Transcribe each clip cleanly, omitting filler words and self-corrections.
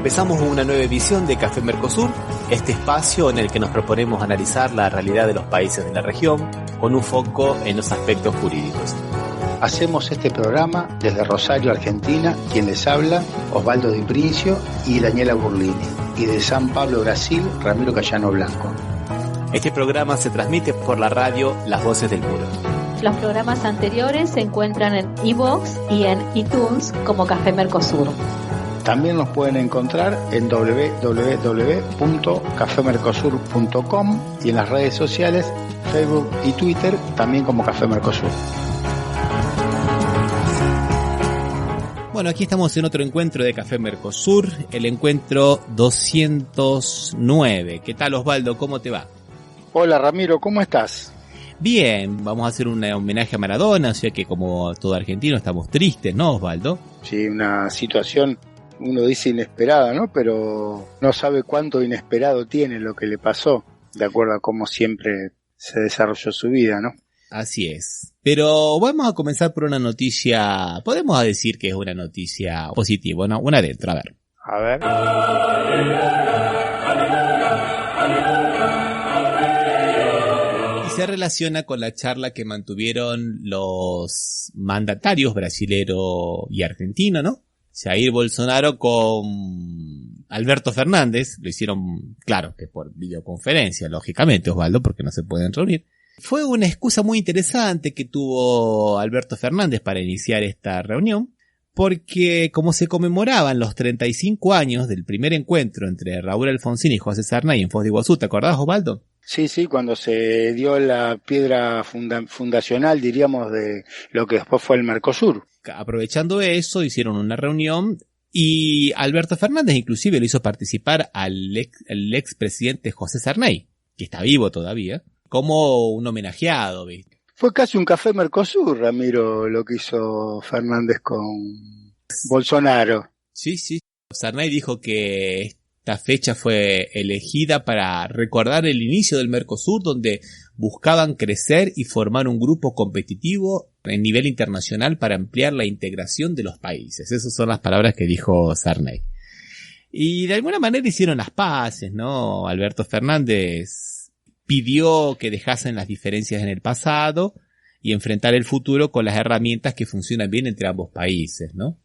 Empezamos una nueva edición de Café Mercosur, este espacio en el que nos proponemos analizar la realidad de los países de la región con un foco en los aspectos jurídicos. Hacemos este programa desde Rosario, Argentina, quien les habla, Osvaldo Di Princio y Daniela Burlini, y de San Pablo, Brasil, Ramiro Cayano Blanco. Este programa se transmite por la radio Las Voces del Muro. Los programas anteriores se encuentran en iVoox y en iTunes como Café Mercosur. También nos pueden encontrar en www.cafemercosur.com y en las redes sociales, Facebook y Twitter, también como Café Mercosur. Bueno, aquí estamos en otro encuentro de Café Mercosur, el encuentro 209. ¿Qué tal, Osvaldo? ¿Cómo te va? Hola, Ramiro, ¿cómo estás? Bien, vamos a hacer un homenaje a Maradona, o sea que como todo argentino estamos tristes, ¿no, Osvaldo? Sí, una situación, uno dice inesperada, ¿no? Pero no sabe cuánto inesperado tiene lo que le pasó, de acuerdo a cómo siempre se desarrolló su vida, ¿no? Así es. Pero vamos a comenzar por una noticia, podemos decir que es una noticia positiva, ¿no? Una adentro, a ver. A ver. Y se relaciona con la charla que mantuvieron los mandatarios brasilero y argentino, ¿no? Jair Bolsonaro con Alberto Fernández, lo hicieron, claro, que por videoconferencia, lógicamente, Osvaldo, porque no se pueden reunir. Fue una excusa muy interesante que tuvo Alberto Fernández para iniciar esta reunión, porque como se conmemoraban los 35 años del primer encuentro entre Raúl Alfonsín y José Sarney en Foz de Iguazú, ¿te acordás, Osvaldo? Sí, cuando se dio la piedra fundacional, diríamos, de lo que después fue el Mercosur. Aprovechando eso, hicieron una reunión y Alberto Fernández inclusive lo hizo participar al expresidente José Sarney, que está vivo todavía, como un homenajeado, ¿viste? Fue casi un Café Mercosur, Ramiro, lo que hizo Fernández con Bolsonaro. Sí. Sarney dijo que esta fecha fue elegida para recordar el inicio del Mercosur, donde buscaban crecer y formar un grupo competitivo en nivel internacional para ampliar la integración de los países. Esas son las palabras que dijo Sarney. Y de alguna manera hicieron las paces, ¿no? Alberto Fernández pidió que dejasen las diferencias en el pasado y enfrentar el futuro con las herramientas que funcionan bien entre ambos países, ¿no?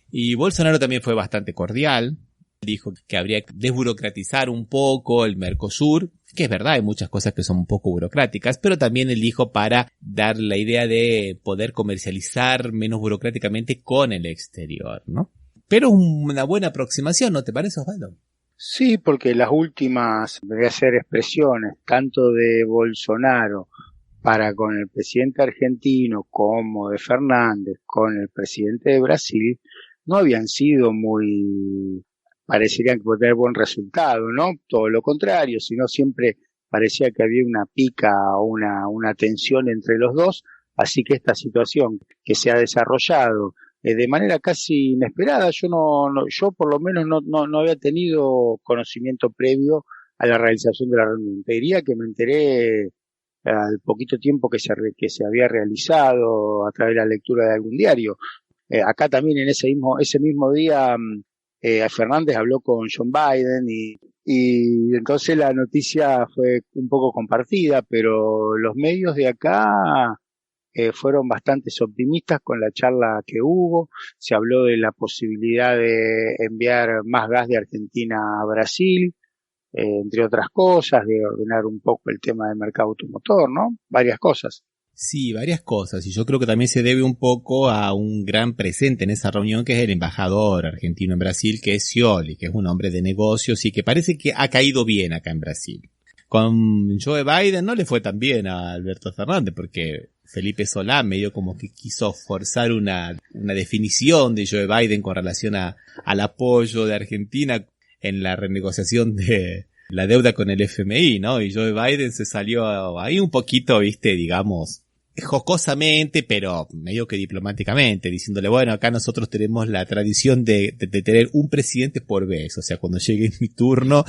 Y Bolsonaro también fue bastante cordial. Dijo que habría que desburocratizar un poco el Mercosur, que es verdad, hay muchas cosas que son un poco burocráticas, pero también él dijo para dar la idea de poder comercializar menos burocráticamente con el exterior, ¿no? Pero una buena aproximación, ¿no te parece, Osvaldo? Sí, porque las últimas, debería ser expresiones, tanto de Bolsonaro para con el presidente argentino como de Fernández con el presidente de Brasil, no habían sido muy, parecerían que puede tener buen resultado, ¿no? Todo lo contrario, sino siempre parecía que había una pica o una tensión entre los dos, así que esta situación que se ha desarrollado de manera casi inesperada, yo por lo menos no había tenido conocimiento previo a la realización de la reunión. Te diría que me enteré al poquito tiempo que se había realizado a través de la lectura de algún diario. Acá también en ese mismo día Fernández habló con John Biden y entonces la noticia fue un poco compartida, pero los medios de acá fueron bastante optimistas con la charla que hubo. Se habló de la posibilidad de enviar más gas de Argentina a Brasil, entre otras cosas, de ordenar un poco el tema del mercado automotor, ¿no? Varias cosas. Sí, varias cosas, y yo creo que también se debe un poco a un gran presente en esa reunión que es el embajador argentino en Brasil, que es Scioli, que es un hombre de negocios y que parece que ha caído bien acá en Brasil. Con Joe Biden no le fue tan bien a Alberto Fernández, porque Felipe Solá medio como que quiso forzar una definición de Joe Biden con relación al apoyo de Argentina en la renegociación de la deuda con el FMI, ¿no? Y Joe Biden se salió ahí un poquito, viste, digamos, jocosamente, pero medio que diplomáticamente, diciéndole, bueno, acá nosotros tenemos la tradición de tener un presidente por vez, o sea, cuando llegue mi turno...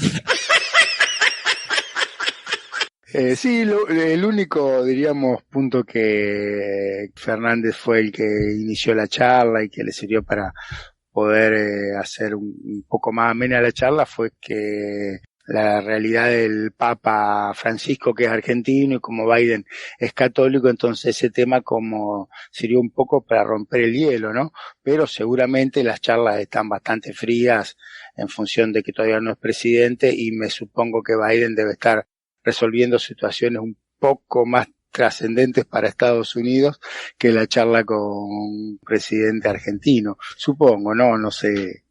Sí, el único, diríamos, punto que Fernández fue el que inició la charla y que le sirvió para poder hacer un poco más amena la charla fue que la realidad del Papa Francisco, que es argentino, y como Biden es católico, entonces ese tema como sirvió un poco para romper el hielo, ¿no? Pero seguramente las charlas están bastante frías en función de que todavía no es presidente, y me supongo que Biden debe estar resolviendo situaciones un poco más trascendentes para Estados Unidos que la charla con un presidente argentino. Supongo, no sé.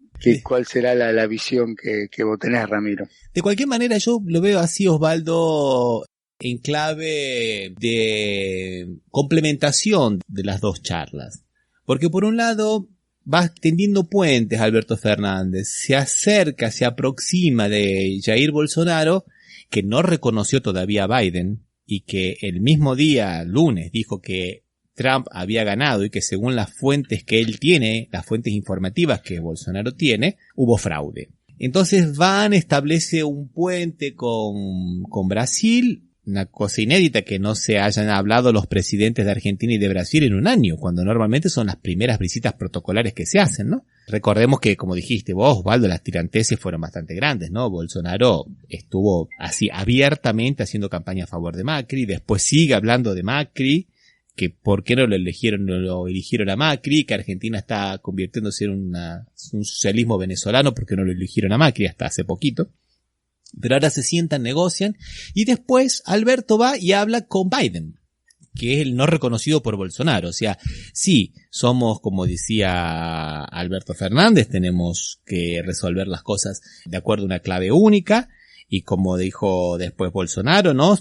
¿Cuál será la visión que vos tenés, Ramiro? De cualquier manera, yo lo veo así, Osvaldo, en clave de complementación de las dos charlas. Porque por un lado, va tendiendo puentes Alberto Fernández, se acerca, se aproxima de Jair Bolsonaro, que no reconoció todavía a Biden, y que el mismo día, lunes, dijo que Trump había ganado y que según las fuentes que él tiene, las fuentes informativas que Bolsonaro tiene, hubo fraude. Entonces establece un puente con Brasil, una cosa inédita que no se hayan hablado los presidentes de Argentina y de Brasil en un año, cuando normalmente son las primeras visitas protocolares que se hacen, ¿no? Recordemos que, como dijiste vos, Osvaldo, las tiranteses fueron bastante grandes, ¿no? Bolsonaro estuvo así abiertamente haciendo campaña a favor de Macri, después sigue hablando de Macri, que por qué no lo eligieron a Macri, que Argentina está convirtiéndose en un socialismo venezolano porque no lo eligieron a Macri hasta hace poquito. Pero ahora se sientan, negocian, y después Alberto va y habla con Biden, que es el no reconocido por Bolsonaro. O sea, sí, somos, como decía Alberto Fernández, tenemos que resolver las cosas de acuerdo a una clave única. Y como dijo después Bolsonaro, ¿no?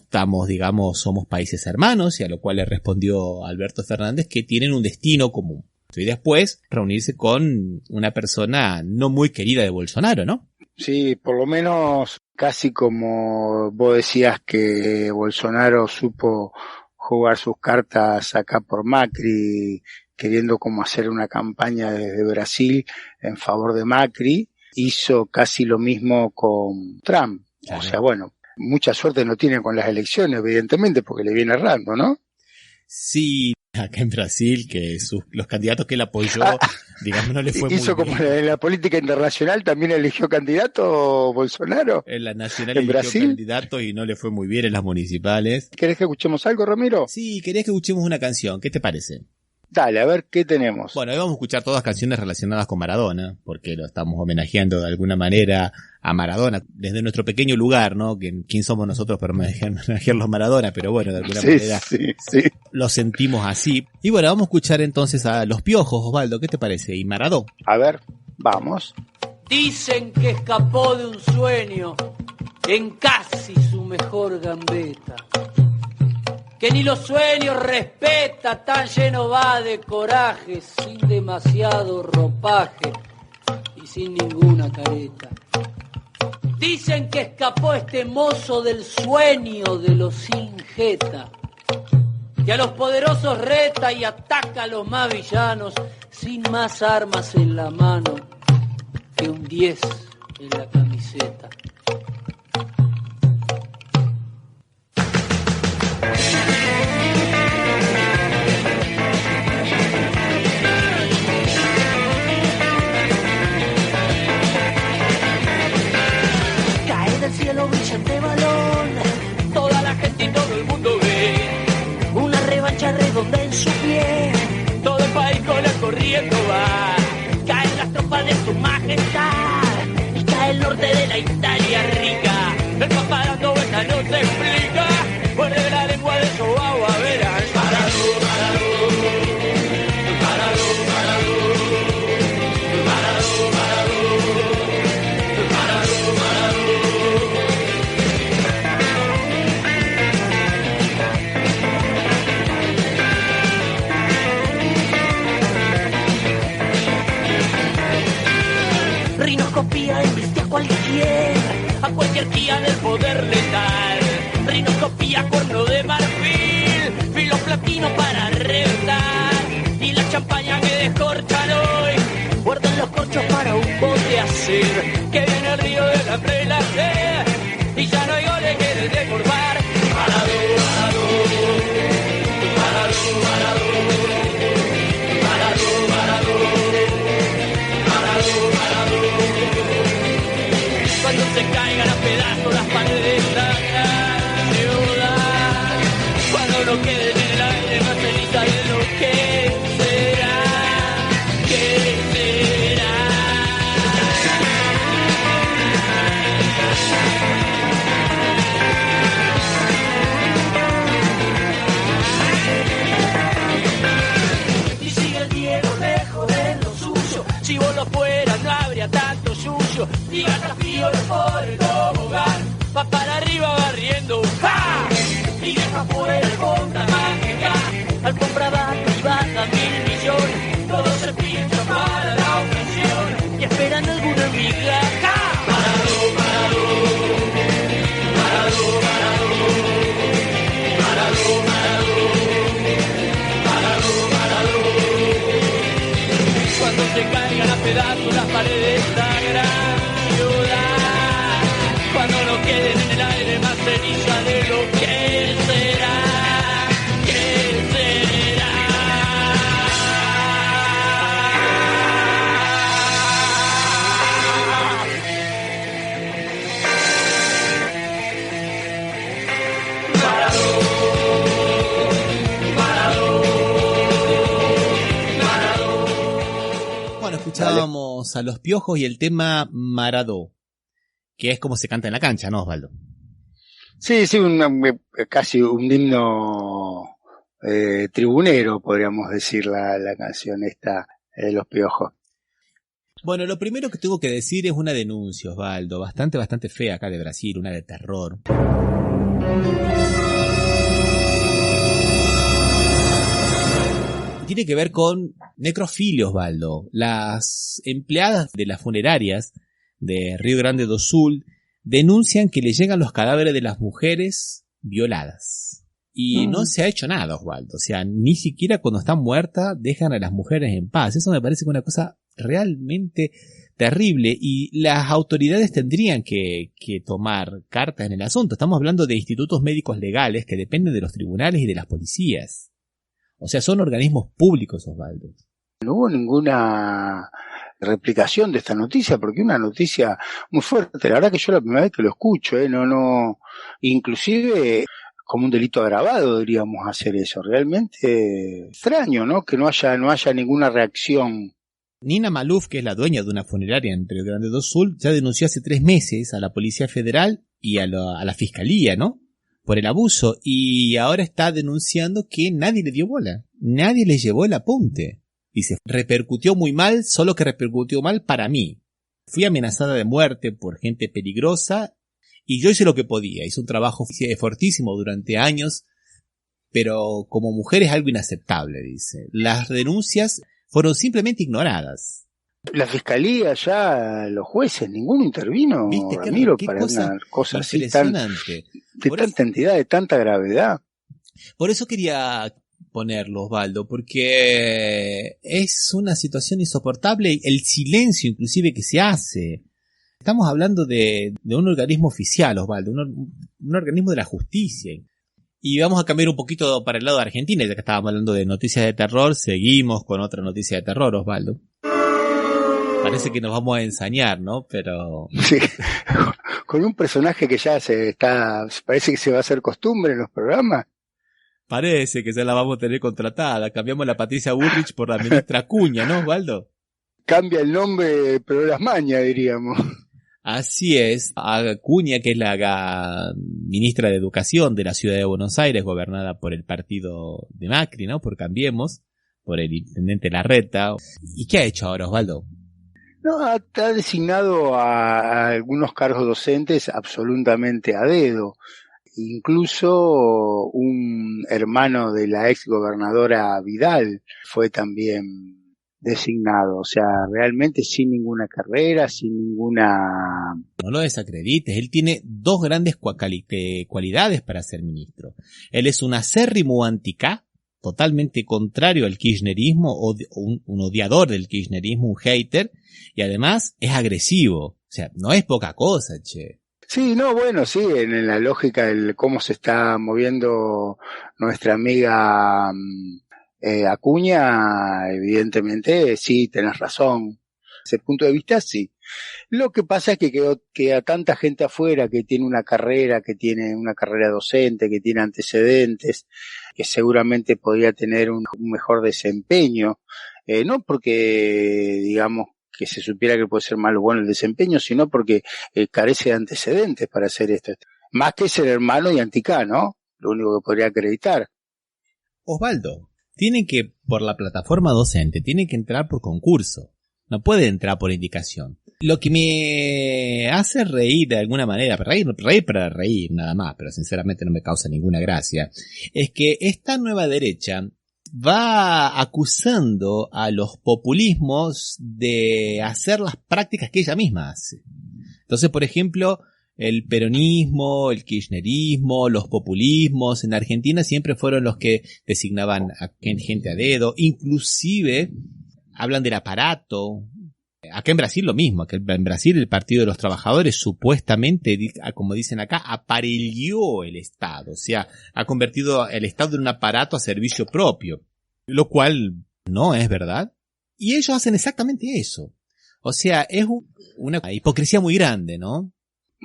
Somos países hermanos, y a lo cual le respondió Alberto Fernández que tienen un destino común. Y después reunirse con una persona no muy querida de Bolsonaro, ¿no? Sí, por lo menos casi como vos decías que Bolsonaro supo jugar sus cartas acá por Macri, queriendo como hacer una campaña desde Brasil en favor de Macri, hizo casi lo mismo con Trump. Claro. O sea, bueno, mucha suerte no tiene con las elecciones, evidentemente, porque le viene errando, ¿no? Sí, acá en Brasil, que los candidatos que él apoyó, digamos, no le fue muy bien. ¿Hizo como en la política internacional también eligió candidato Bolsonaro? En la nacional eligió Brasil candidato y no le fue muy bien en las municipales. ¿Querés que escuchemos algo, Ramiro? Sí, quería que escuchemos una canción. ¿Qué te parece? Dale, a ver, ¿qué tenemos? Bueno, hoy vamos a escuchar todas canciones relacionadas con Maradona, porque lo estamos homenajeando de alguna manera a Maradona, desde nuestro pequeño lugar, ¿no? ¿Quién somos nosotros para homenajearlo a Maradona? Pero bueno, de alguna manera sí. Lo sentimos así. Y bueno, vamos a escuchar entonces a Los Piojos, Osvaldo, ¿qué te parece? Y Maradó. A ver, vamos. Dicen que escapó de un sueño en casi su mejor gambeta, que ni los sueños respeta, tan lleno va de coraje, sin demasiado ropaje y sin ninguna careta. Dicen que escapó este mozo del sueño de los sin jeta, que a los poderosos reta y ataca a los más villanos, sin más armas en la mano que un 10 en la camiseta. Del cielo brillante balón, toda la gente y todo el mundo ve una revancha redonda en su pie, todo el país con la corriendo va, caen las tropas de su majestad y cae el norte de la Italia rica, el papá dando vueltas no se explica, muerde la lengua de su agua, verán. Rinoscopía embiste a cualquier día del poder letal. Rinoscopía, cuerno de marfil, filo platino para reventar. Y la champaña que descorchan hoy, guardan los corchos para un bote hacer. Que viene el río de la prelaje y ya no hay goles que desbordar. se caigan a pedazos las paredes de esta gran ciudad, cuando no quede en el aire más ceniza de lo que será, que será. Y sigue el Diego lejos de lo suyo, si vos lo fueras no habría tanto suyo, y desafío por el tobogán, va para arriba barriendo, ¡ja! Y deja por el alfombra mágica, alfombra va privada, 1.000 millones, todo se pincha para la ocasión, y esperan alguna miga, ¡ja! Parado, parado, parado, parado, parado, parado, parado, cuando se caigan a pedazos las paredes de esta gran ciudad, cuando no queden en el aire más ceniza de lo que será, que será. Bueno, escuchábamos a Los Piojos y el tema Maradó, que es como se canta en la cancha, ¿no, Osvaldo? Sí, casi un himno tribunero, podríamos decir, la canción esta de Los Piojos. Bueno, lo primero que tengo que decir es una denuncia, Osvaldo, bastante fea acá de Brasil, una de terror. Tiene que ver con necrofilia, Osvaldo. Las empleadas de las funerarias de Río Grande do Sul denuncian que le llegan los cadáveres de las mujeres violadas. Y no se ha hecho nada, Osvaldo. O sea, ni siquiera cuando están muertas dejan a las mujeres en paz. Eso me parece una cosa realmente terrible. Y las autoridades tendrían que tomar cartas en el asunto. Estamos hablando de institutos médicos legales que dependen de los tribunales y de las policías. O sea, son organismos públicos, Osvaldo. No hubo ninguna replicación de esta noticia, porque una noticia muy fuerte. La verdad que yo la primera vez que lo escucho, inclusive como un delito agravado deberíamos hacer eso. Realmente extraño, ¿no? Que no haya ninguna reacción. Nina Maluf, que es la dueña de una funeraria en Río Grande do Sul, ya denunció hace 3 meses a la Policía Federal y a la Fiscalía, ¿no? Por el abuso, y ahora está denunciando que nadie le dio bola, nadie le llevó el apunte. Dice, repercutió muy mal, solo que repercutió mal para mí. Fui amenazada de muerte por gente peligrosa y yo hice lo que podía. Hice un trabajo fortísimo durante años, pero como mujer es algo inaceptable, dice. Las denuncias fueron simplemente ignoradas. La fiscalía ya, los jueces, ninguno intervino, ¿Viste, Ramiro, qué para una cosa así impresionante? de tanta entidad, de tanta gravedad. Por eso quería ponerlo, Osvaldo, porque es una situación insoportable, el silencio inclusive que se hace. Estamos hablando de un organismo oficial, Osvaldo, un organismo de la justicia. Y vamos a cambiar un poquito para el lado de Argentina, ya que estábamos hablando de noticias de terror, seguimos con otra noticia de terror, Osvaldo. Parece que nos vamos a ensañar, ¿no? Pero... Sí, con un personaje que ya parece que se va a hacer costumbre en los programas. Parece que ya la vamos a tener contratada. Cambiamos la Patricia Bullrich por la ministra Acuña, ¿no, Osvaldo? Cambia el nombre, pero las mañas, diríamos. Así es. Acuña, que es la ministra de Educación de la Ciudad de Buenos Aires, gobernada por el partido de Macri, ¿no? Por Cambiemos, por el intendente Larreta. ¿Y qué ha hecho ahora, Osvaldo? No, ha designado a algunos cargos docentes absolutamente a dedo. Incluso un hermano de la ex gobernadora Vidal fue también designado. O sea, realmente sin ninguna carrera, sin ninguna... No lo desacredites. Él tiene 2 grandes cualidades para ser ministro. Él es un acérrimo anti-K, totalmente contrario al kirchnerismo, un odiador del kirchnerismo, un hater, y además es agresivo. O sea, no es poca cosa, che. Sí, no, bueno, sí, en la lógica de cómo se está moviendo nuestra amiga Acuña, evidentemente, sí, tenés razón. ese punto de vista, sí. Lo que pasa es que queda tanta gente afuera que tiene una carrera docente, que tiene antecedentes, que seguramente podría tener un mejor desempeño, no porque, digamos, que se supiera que puede ser malo o bueno el desempeño, sino porque carece de antecedentes para hacer esto. Más que ser hermano y anticá, ¿no? Lo único que podría acreditar. Osvaldo, por la plataforma docente, tiene que entrar por concurso. No puede entrar por indicación. Lo que me hace reír de alguna manera, reír para reír nada más, pero sinceramente no me causa ninguna gracia, es que esta nueva derecha va acusando a los populismos de hacer las prácticas que ella misma hace. Entonces, por ejemplo, el peronismo, el kirchnerismo, los populismos en Argentina siempre fueron los que designaban a gente a dedo, inclusive hablan del aparato. Acá en Brasil lo mismo, que en Brasil el Partido de los Trabajadores supuestamente, como dicen acá, aparelló el Estado, o sea, ha convertido el Estado en un aparato a servicio propio, lo cual no es verdad. Y ellos hacen exactamente eso. O sea, es una hipocresía muy grande, ¿no?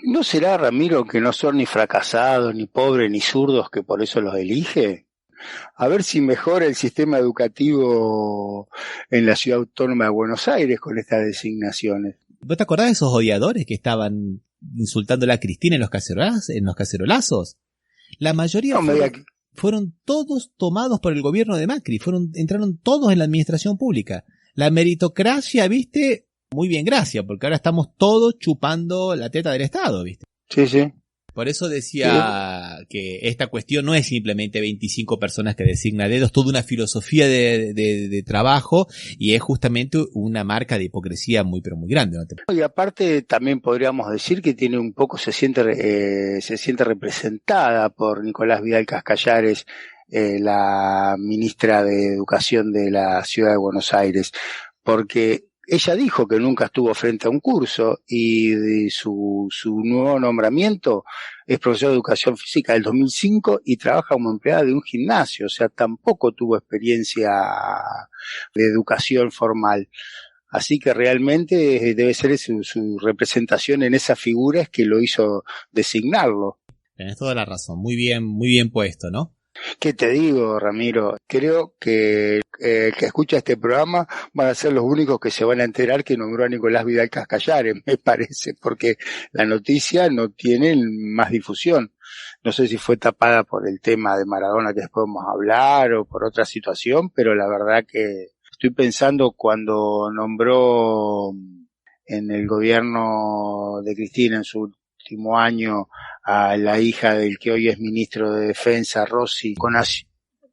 ¿No será, Ramiro, que no son ni fracasados, ni pobres, ni zurdos, que por eso los elige? A ver si mejora el sistema educativo en la Ciudad Autónoma de Buenos Aires con estas designaciones. ¿Vos te acordás de esos odiadores que estaban insultándola a Cristina en los cacerolazos? La mayoría fueron todos tomados por el gobierno de Macri, entraron todos en la administración pública. La meritocracia, ¿viste? Muy bien, gracias, porque ahora estamos todos chupando la teta del Estado, ¿viste? Sí, sí. Por eso decía que esta cuestión no es simplemente 25 personas que designa dedos, es toda una filosofía de trabajo y es justamente una marca de hipocresía muy pero muy grande, ¿no? Y aparte también podríamos decir que tiene un poco, se siente representada por Nicolás Vidal Cascallares, la ministra de Educación de la Ciudad de Buenos Aires, porque ella dijo que nunca estuvo frente a un curso y de su nuevo nombramiento es profesora de educación física del 2005 y trabaja como empleada de un gimnasio, o sea, tampoco tuvo experiencia de educación formal. Así que realmente debe ser su representación en esa figura es que lo hizo designarlo. Tenés toda la razón, muy bien puesto, ¿no? ¿Qué te digo, Ramiro? Creo que el que escucha este programa van a ser los únicos que se van a enterar que nombró a Nicolás Vidal Cascallares, me parece, porque la noticia no tiene más difusión. No sé si fue tapada por el tema de Maradona que después vamos a hablar o por otra situación, pero la verdad que estoy pensando cuando nombró en el gobierno de Cristina en su último año a la hija del que hoy es ministro de Defensa, Rossi, con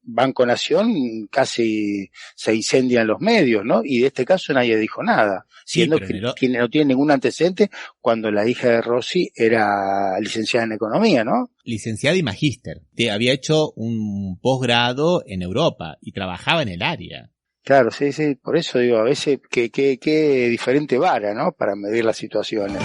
Banco Nación, casi se incendian los medios, ¿no? Y de este caso nadie dijo nada, siendo que no tiene ningún antecedente cuando la hija de Rossi era licenciada en Economía, ¿no? Licenciada y magíster. Había hecho un posgrado en Europa y trabajaba en el área. Claro, sí, por eso digo, a veces qué diferente vara, ¿no? Para medir las situaciones.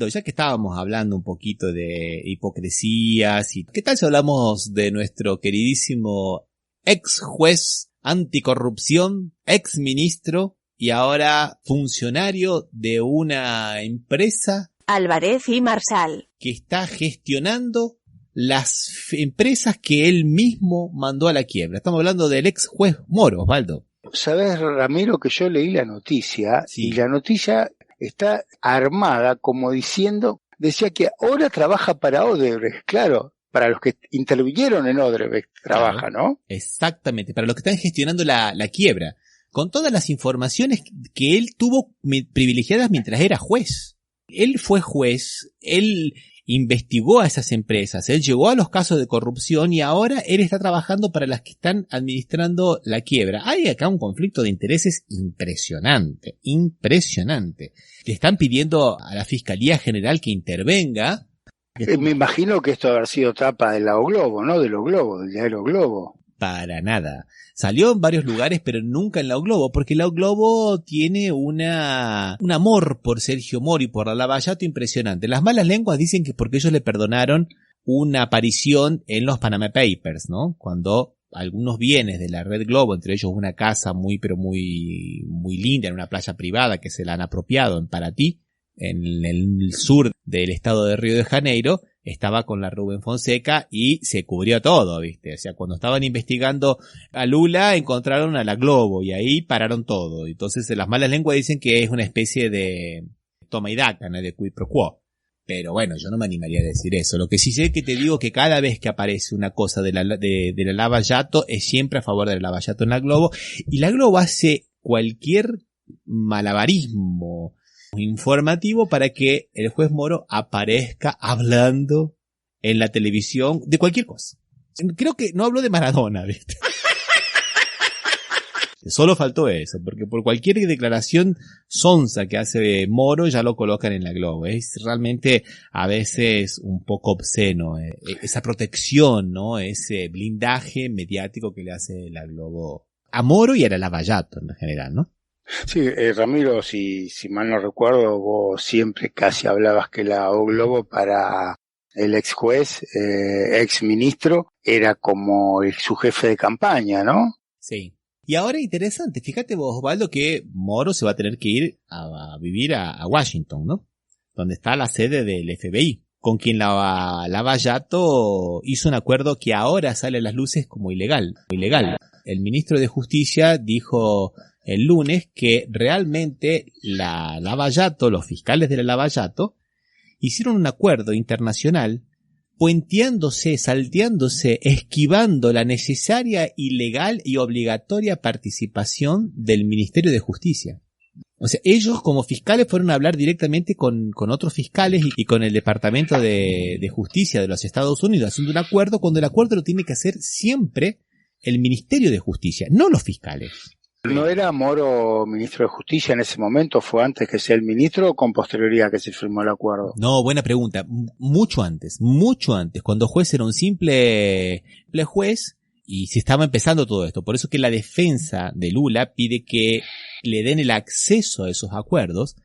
Ya que estábamos hablando un poquito de hipocresías, ¿qué tal si hablamos de nuestro queridísimo ex juez anticorrupción, ex ministro y ahora funcionario de una empresa? Álvarez y Marsal. Que está gestionando las empresas que él mismo mandó a la quiebra. Estamos hablando del ex juez Moro, Osvaldo. ¿Sabés, Ramiro, que yo leí la noticia? Sí. Y la noticia está armada como decía que ahora trabaja para Odebrecht, claro, para los que intervinieron en Odebrecht trabaja, claro, ¿no? Exactamente, para los que están gestionando la quiebra, con todas las informaciones que él tuvo privilegiadas mientras era juez. Él fue juez, él investigó a esas empresas, él llegó a los casos de corrupción y ahora él está trabajando para las que están administrando la quiebra. Hay acá un conflicto de intereses impresionante. Le están pidiendo a la Fiscalía General que intervenga. Me imagino que esto haber sido tapa del Lago Globo, ¿no? De los Globos, del diario Globo. Para nada. Salió en varios lugares, pero nunca en La Globo, porque La Globo tiene un amor por Sergio Moro y por la Lavallato impresionante. Las malas lenguas dicen que porque ellos le perdonaron una aparición en los Panama Papers, ¿no? Cuando algunos bienes de la Red Globo, entre ellos una casa muy linda en una playa privada que se la han apropiado en Paraty, en el sur del estado de Río de Janeiro, estaba con la Rubén Fonseca y se cubrió todo, ¿viste? O sea, cuando estaban investigando a Lula, encontraron a la Globo y ahí pararon todo. Entonces, las malas lenguas dicen que es una especie de toma y daca, ¿no? De quid pro quo. Pero bueno, yo no me animaría a decir eso. Lo que sí sé es que te digo que cada vez que aparece una cosa de la Lava Jato es siempre a favor de la Lava Jato en la Globo. Y la Globo hace cualquier malabarismo informativo para que el juez Moro aparezca hablando en la televisión de cualquier cosa. Creo que no habló de Maradona, ¿viste? Solo faltó eso, porque por cualquier declaración sonsa que hace Moro ya lo colocan en la Globo. Es realmente a veces un poco obsceno esa protección, ¿no? Ese blindaje mediático que le hace la Globo a Moro y a la Lava Jato en general, ¿no? Sí, Ramiro, si mal no recuerdo, vos siempre casi hablabas que la O Globo para el ex juez, ex ministro, era como su jefe de campaña, ¿no? Sí. Y ahora interesante, fíjate vos, Osvaldo, que Moro se va a tener que ir a vivir a Washington, ¿no? Donde está la sede del FBI, con quien la Lava Jato hizo un acuerdo que ahora sale a las luces como ilegal. El ministro de Justicia dijo el lunes que realmente la Lava Jato, los fiscales de la Lava Jato, hicieron un acuerdo internacional puenteándose, salteándose, esquivando la necesaria, ilegal y obligatoria participación del Ministerio de Justicia. O sea, ellos como fiscales fueron a hablar directamente con otros fiscales y con el Departamento de Justicia de los Estados Unidos haciendo un acuerdo cuando el acuerdo lo tiene que hacer siempre el Ministerio de Justicia, no los fiscales. ¿No era Moro ministro de Justicia en ese momento? ¿Fue antes que sea el ministro o con posterioridad que se firmó el acuerdo? No, buena pregunta. Mucho antes. Cuando juez era un simple juez y se estaba empezando todo esto. Por eso que la defensa de Lula pide que le den el acceso a esos acuerdos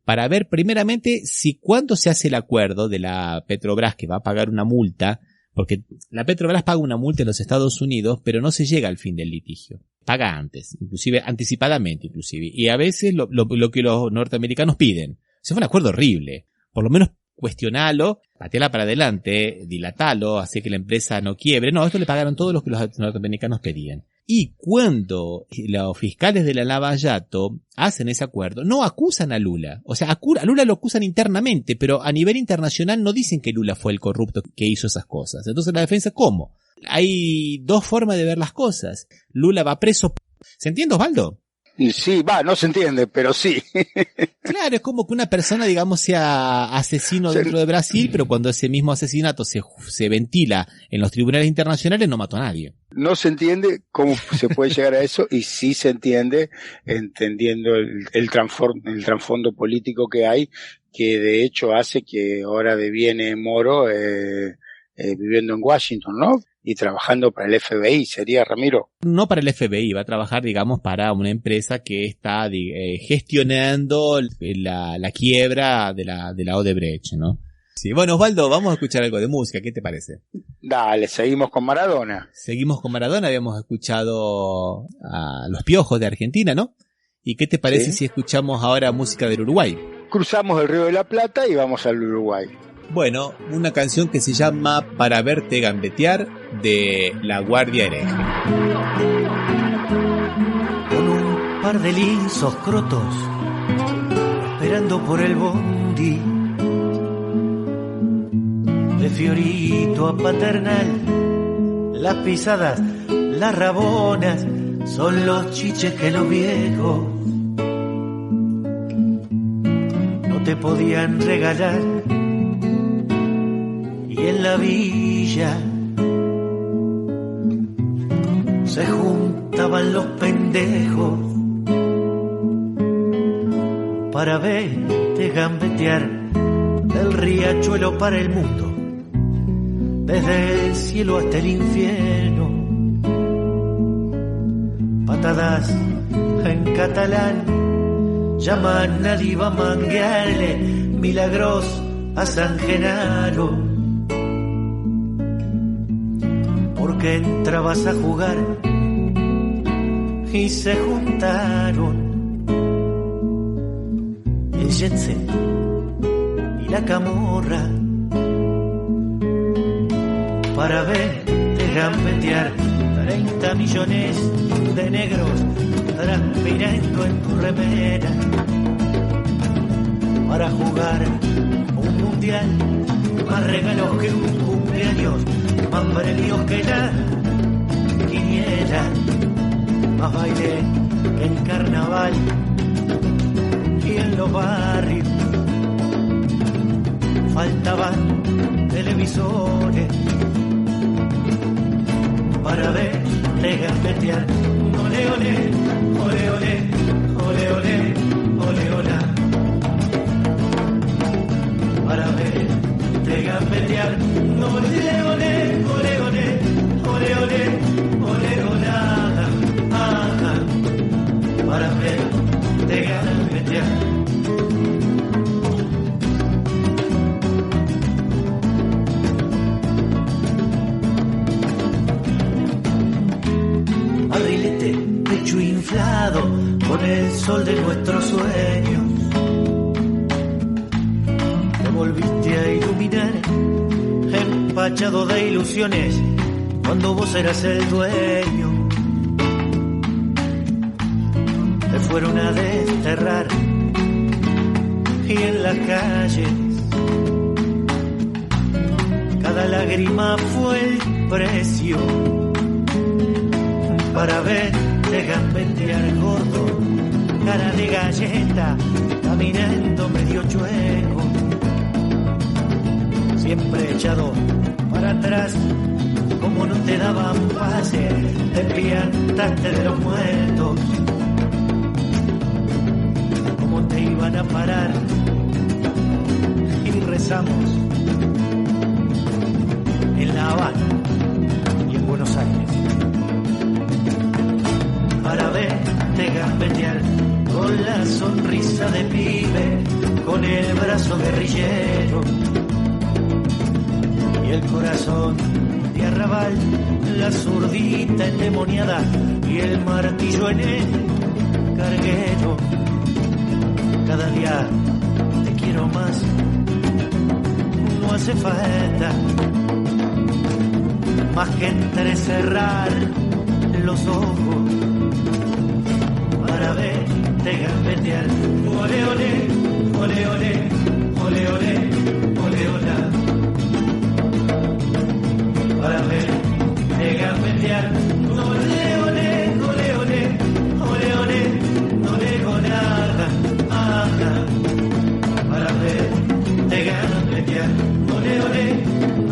para ver primeramente si cuando se hace el acuerdo de la Petrobras que va a pagar una multa, porque la Petrobras paga una multa en los Estados Unidos, pero no se llega al fin del litigio. Paga antes, inclusive anticipadamente, y a veces lo que los norteamericanos piden. Ese fue un acuerdo horrible. Por lo menos cuestionalo, pateala para adelante, dilatalo, hace que la empresa no quiebre. No, esto le pagaron todos los que los norteamericanos pedían. Y cuando los fiscales de la Lava Jato hacen ese acuerdo, no acusan a Lula. O sea, a Lula lo acusan internamente, pero a nivel internacional no dicen que Lula fue el corrupto que hizo esas cosas. Entonces la defensa, ¿cómo? Hay dos formas de ver las cosas. Lula va preso. ¿Se entiende, Osvaldo? Sí, no se entiende, pero sí. Claro, es como que una persona, digamos, sea asesino dentro de Brasil, pero cuando ese mismo asesinato se ventila en los tribunales internacionales no mató a nadie. No se entiende cómo se puede llegar a eso y sí se entiende entendiendo el trasfondo político que hay, que de hecho hace que ahora deviene Moro viviendo en Washington, ¿no? Y trabajando para el FBI, ¿sería, Ramiro? No para el FBI, va a trabajar, digamos, para una empresa que está gestionando la quiebra de la Odebrecht, ¿no? Sí, bueno, Osvaldo, vamos a escuchar algo de música, ¿qué te parece? Dale, seguimos con Maradona. Seguimos con Maradona, habíamos escuchado a Los Piojos de Argentina, ¿no? ¿Y qué te parece si escuchamos ahora música del Uruguay? Cruzamos el Río de la Plata y vamos al Uruguay. Bueno, una canción que se llama Para Verte Gambetear de La Guardia Hereje. Con un par de lisos crotos esperando por el bondi, de Fiorito a Paternal, las pisadas, las rabonas son los chiches que los viejos no te podían regalar. Y en la villa se juntaban los pendejos para verte gambetear del riachuelo para el mundo, desde el cielo hasta el infierno. Patadas en catalán llaman a Diva manguearle milagros a San Genaro. que entrabas a jugar y se juntaron el jet set y la camorra para verte gambetear 30 millones de negros transpirando en tu remera para jugar un mundial, más regalos que un cumpleaños, más premios que la quiniela, más baile que en carnaval y en los barrios faltaban televisores para verte gambetear. Ole, ole, ole, ole, ole, ole, ole, ole. Para verte gambetear. Ole, ole, ole, ole, ole, ole, ole, ole. Ajá. Para verte gambetear. Pecho inflado con el sol de nuestros sueños, te volviste a iluminar, empachado de ilusiones, cuando vos eras el dueño. Te fueron a desterrar y en las calles cada lágrima fue el precio para verte gambetear gordo, cara de galleta, caminando medio chueco, siempre echado para atrás, como no te daban pase, te piantaste de los muertos, como te iban a parar, y rezamos en La Habana y en Buenos Aires para verte gambetear con la sonrisa de pibe, con el brazo guerrillero y el corazón de arrabal, la zurdita endemoniada y el martillo en el carguero. Cada día te quiero más, no hace falta más que entrecerrar los ojos para verte gambetear. Ole, ole, ole, ole, ole, ole, ole, ole. Para verte gambetear. Ole, ole, ole, ole, ole, ole, ole, ole, ajá. Para verte gambetear. Ole, ole,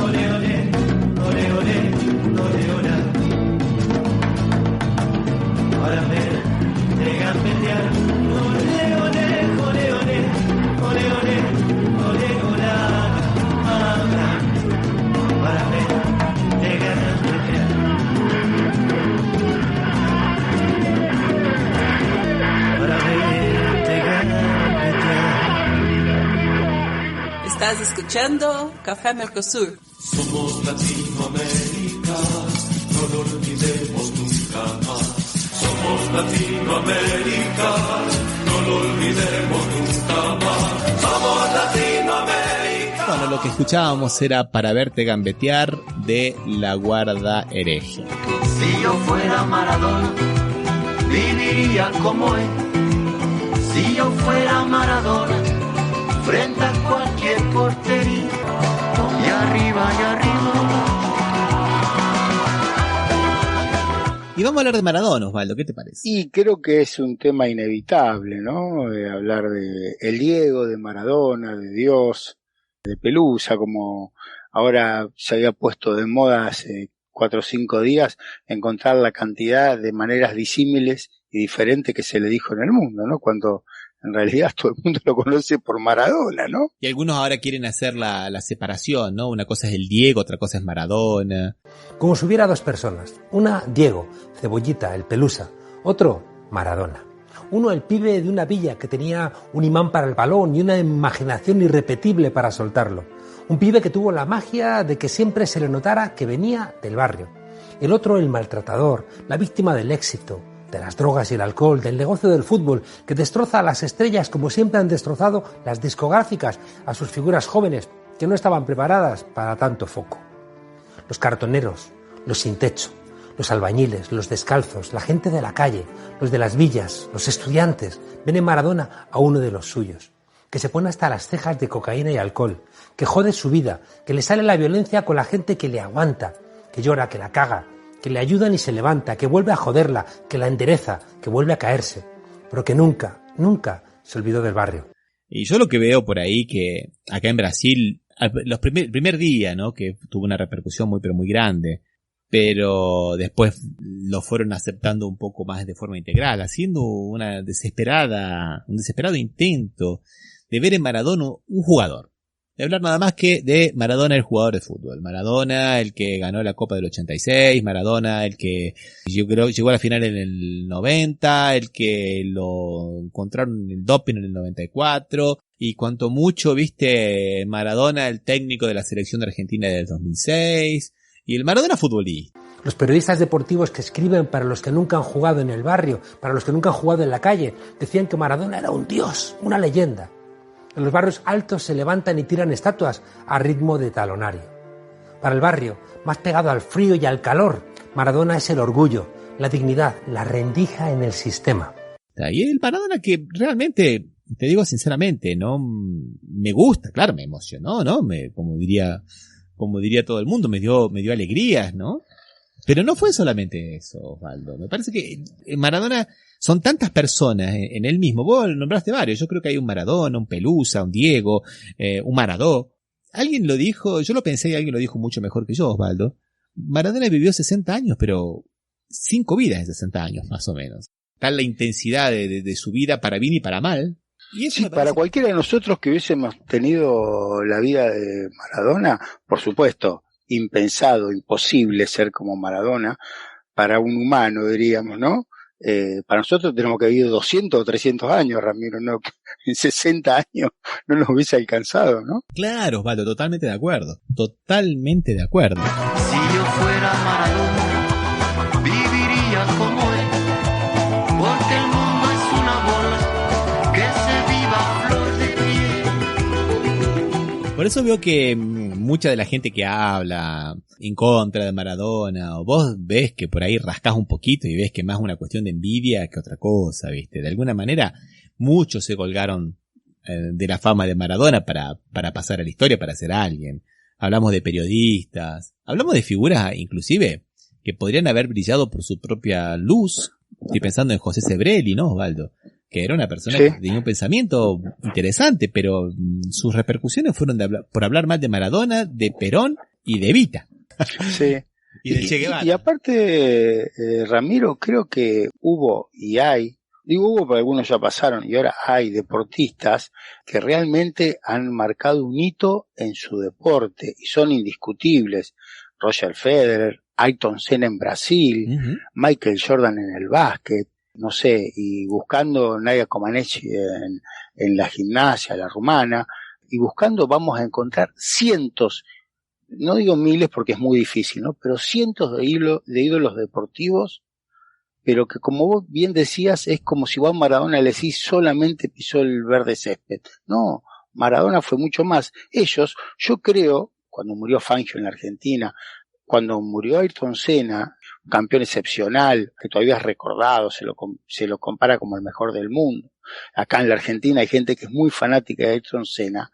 ole, ole, ole, ole, ole, ole. Para ver de gambetear, ole, ole, ole, ole, ole, ole, ole, ole, para ver de gambetear. Para ver de gambetear. Estás escuchando Café Mercosur. Somos Latinoamérica, no lo olvidemos nunca más. Somos Latinoamérica, no lo olvidemos nunca más. Somos Latinoamérica. Bueno, lo que escuchábamos era Para verte gambetear de La Guarda Hereje. Si yo fuera Maradona, viviría como él. Si yo fuera Maradona, frente a cualquier portería, y arriba, y arriba. Y vamos a hablar de Maradona, Osvaldo, ¿qué te parece? Y creo que es un tema inevitable, ¿no? De hablar de el Diego, de Maradona, de Dios, de Pelusa, como ahora se había puesto de moda hace 4 o 5 días, encontrar la cantidad de maneras disímiles y diferentes que se le dijo en el mundo, ¿no? Cuando en realidad todo el mundo lo conoce por Maradona, ¿no? Y algunos ahora quieren hacer la separación, ¿no? Una cosa es el Diego, otra cosa es Maradona. Como si hubiera 2 personas. Una, Diego, Cebollita, el Pelusa. Otro, Maradona. Uno, el pibe de una villa que tenía un imán para el balón y una imaginación irrepetible para soltarlo. Un pibe que tuvo la magia de que siempre se le notara que venía del barrio. el otro el maltratador, la víctima del éxito, de las drogas y el alcohol, del negocio del fútbol, que destroza a las estrellas como siempre han destrozado las discográficas a sus figuras jóvenes que no estaban preparadas para tanto foco. Los cartoneros, los sin techo, los albañiles, los descalzos, la gente de la calle, los de las villas, los estudiantes, ven en Maradona a uno de los suyos, que se pone hasta las cejas de cocaína y alcohol, que jode su vida, que le sale la violencia con la gente que le aguanta, que llora, que la caga, que le ayudan y se levanta, que vuelve a joderla, que la endereza, que vuelve a caerse, pero que nunca, nunca se olvidó del barrio. Y yo lo que veo por ahí que acá en Brasil, el primer día, ¿no? Que tuvo una repercusión muy pero muy grande, pero después lo fueron aceptando un poco más de forma integral, haciendo un desesperado intento de ver en Maradona un jugador. De hablar nada más que de Maradona, el jugador de fútbol. Maradona, el que ganó la Copa del 86. Maradona, el que yo creo llegó a la final en el 90. El que lo encontraron en el doping en el 94. Y cuanto mucho, viste, Maradona, el técnico de la selección de Argentina del 2006. Y el Maradona futbolista. Los periodistas deportivos que escriben para los que nunca han jugado en el barrio, para los que nunca han jugado en la calle, decían que Maradona era un dios, una leyenda. En los barrios altos se levantan y tiran estatuas a ritmo de talonario. Para el barrio, más pegado al frío y al calor, Maradona es el orgullo, la dignidad, la rendija en el sistema. Y el Maradona que realmente, te digo sinceramente, no me gusta, claro, me emocionó, ¿no? Como diría todo el mundo, me dio alegrías, ¿no? Pero no fue solamente eso, Osvaldo. Me parece que Maradona son tantas personas en él mismo. Vos nombraste varios. Yo creo que hay un Maradona, un Pelusa, un Diego, un Maradó. Alguien lo dijo, yo lo pensé y alguien lo dijo mucho mejor que yo, Osvaldo. Maradona vivió 60 años, pero 5 vidas de 60 años, más o menos. Tal la intensidad de su vida para bien y para mal. Y eso sí, para cualquiera de nosotros que hubiésemos tenido la vida de Maradona, por supuesto, impensado, imposible ser como Maradona, para un humano diríamos, ¿no? Para nosotros tenemos que vivir 200 o 300 años, Ramiro, ¿no? En 60 años no nos hubiese alcanzado, ¿no? Claro, Osvaldo, totalmente de acuerdo. Totalmente de acuerdo. Si yo fuera Maradona, viviría como él, porque el mundo es una bola que se viva a flor de piel. Por eso veo que mucha de la gente que habla en contra de Maradona, o vos ves que por ahí rascás un poquito y ves que más una cuestión de envidia que otra cosa, ¿viste? De alguna manera, muchos se colgaron de la fama de Maradona para pasar a la historia, para ser alguien. Hablamos de periodistas, hablamos de figuras inclusive que podrían haber brillado por su propia luz. Estoy pensando en José Sebrelli, ¿no, Osvaldo? Que era una persona que tenía un pensamiento interesante, pero sus repercusiones fueron por hablar mal de Maradona, de Perón y de Evita. Sí. Y de Che Guevara. Y aparte, Ramiro, creo que hubo y hay, digo hubo porque algunos ya pasaron, y ahora hay deportistas que realmente han marcado un hito en su deporte y son indiscutibles. Roger Federer, Ayrton Senna en Brasil, Michael Jordan en el básquet, no sé, y buscando Nadia Comaneci en la gimnasia, la rumana, y buscando vamos a encontrar cientos, no digo miles porque es muy difícil, ¿no? Pero cientos de ídolos deportivos, pero que como vos bien decías, es como si Juan Maradona le decís solamente pisó el verde césped. No, Maradona fue mucho más. Ellos, yo creo, cuando murió Fangio en la Argentina, cuando murió Ayrton Senna, un campeón excepcional, que todavía es recordado, se lo compara como el mejor del mundo. Acá en la Argentina hay gente que es muy fanática de Ayrton Senna,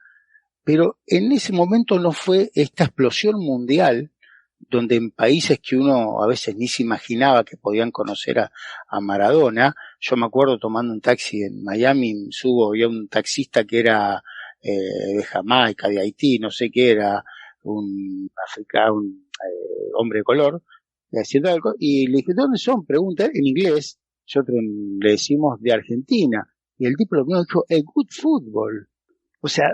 pero en ese momento no fue esta explosión mundial, donde en países que uno a veces ni se imaginaba que podían conocer a Maradona. Yo me acuerdo tomando un taxi en Miami, había un taxista que era de Jamaica, de Haití, no sé qué era, un hombre de color, haciendo algo, y le dije, ¿de dónde son? Pregunta en inglés, nosotros le decimos de Argentina, y el tipo lo mismo dijo, el good football. O sea,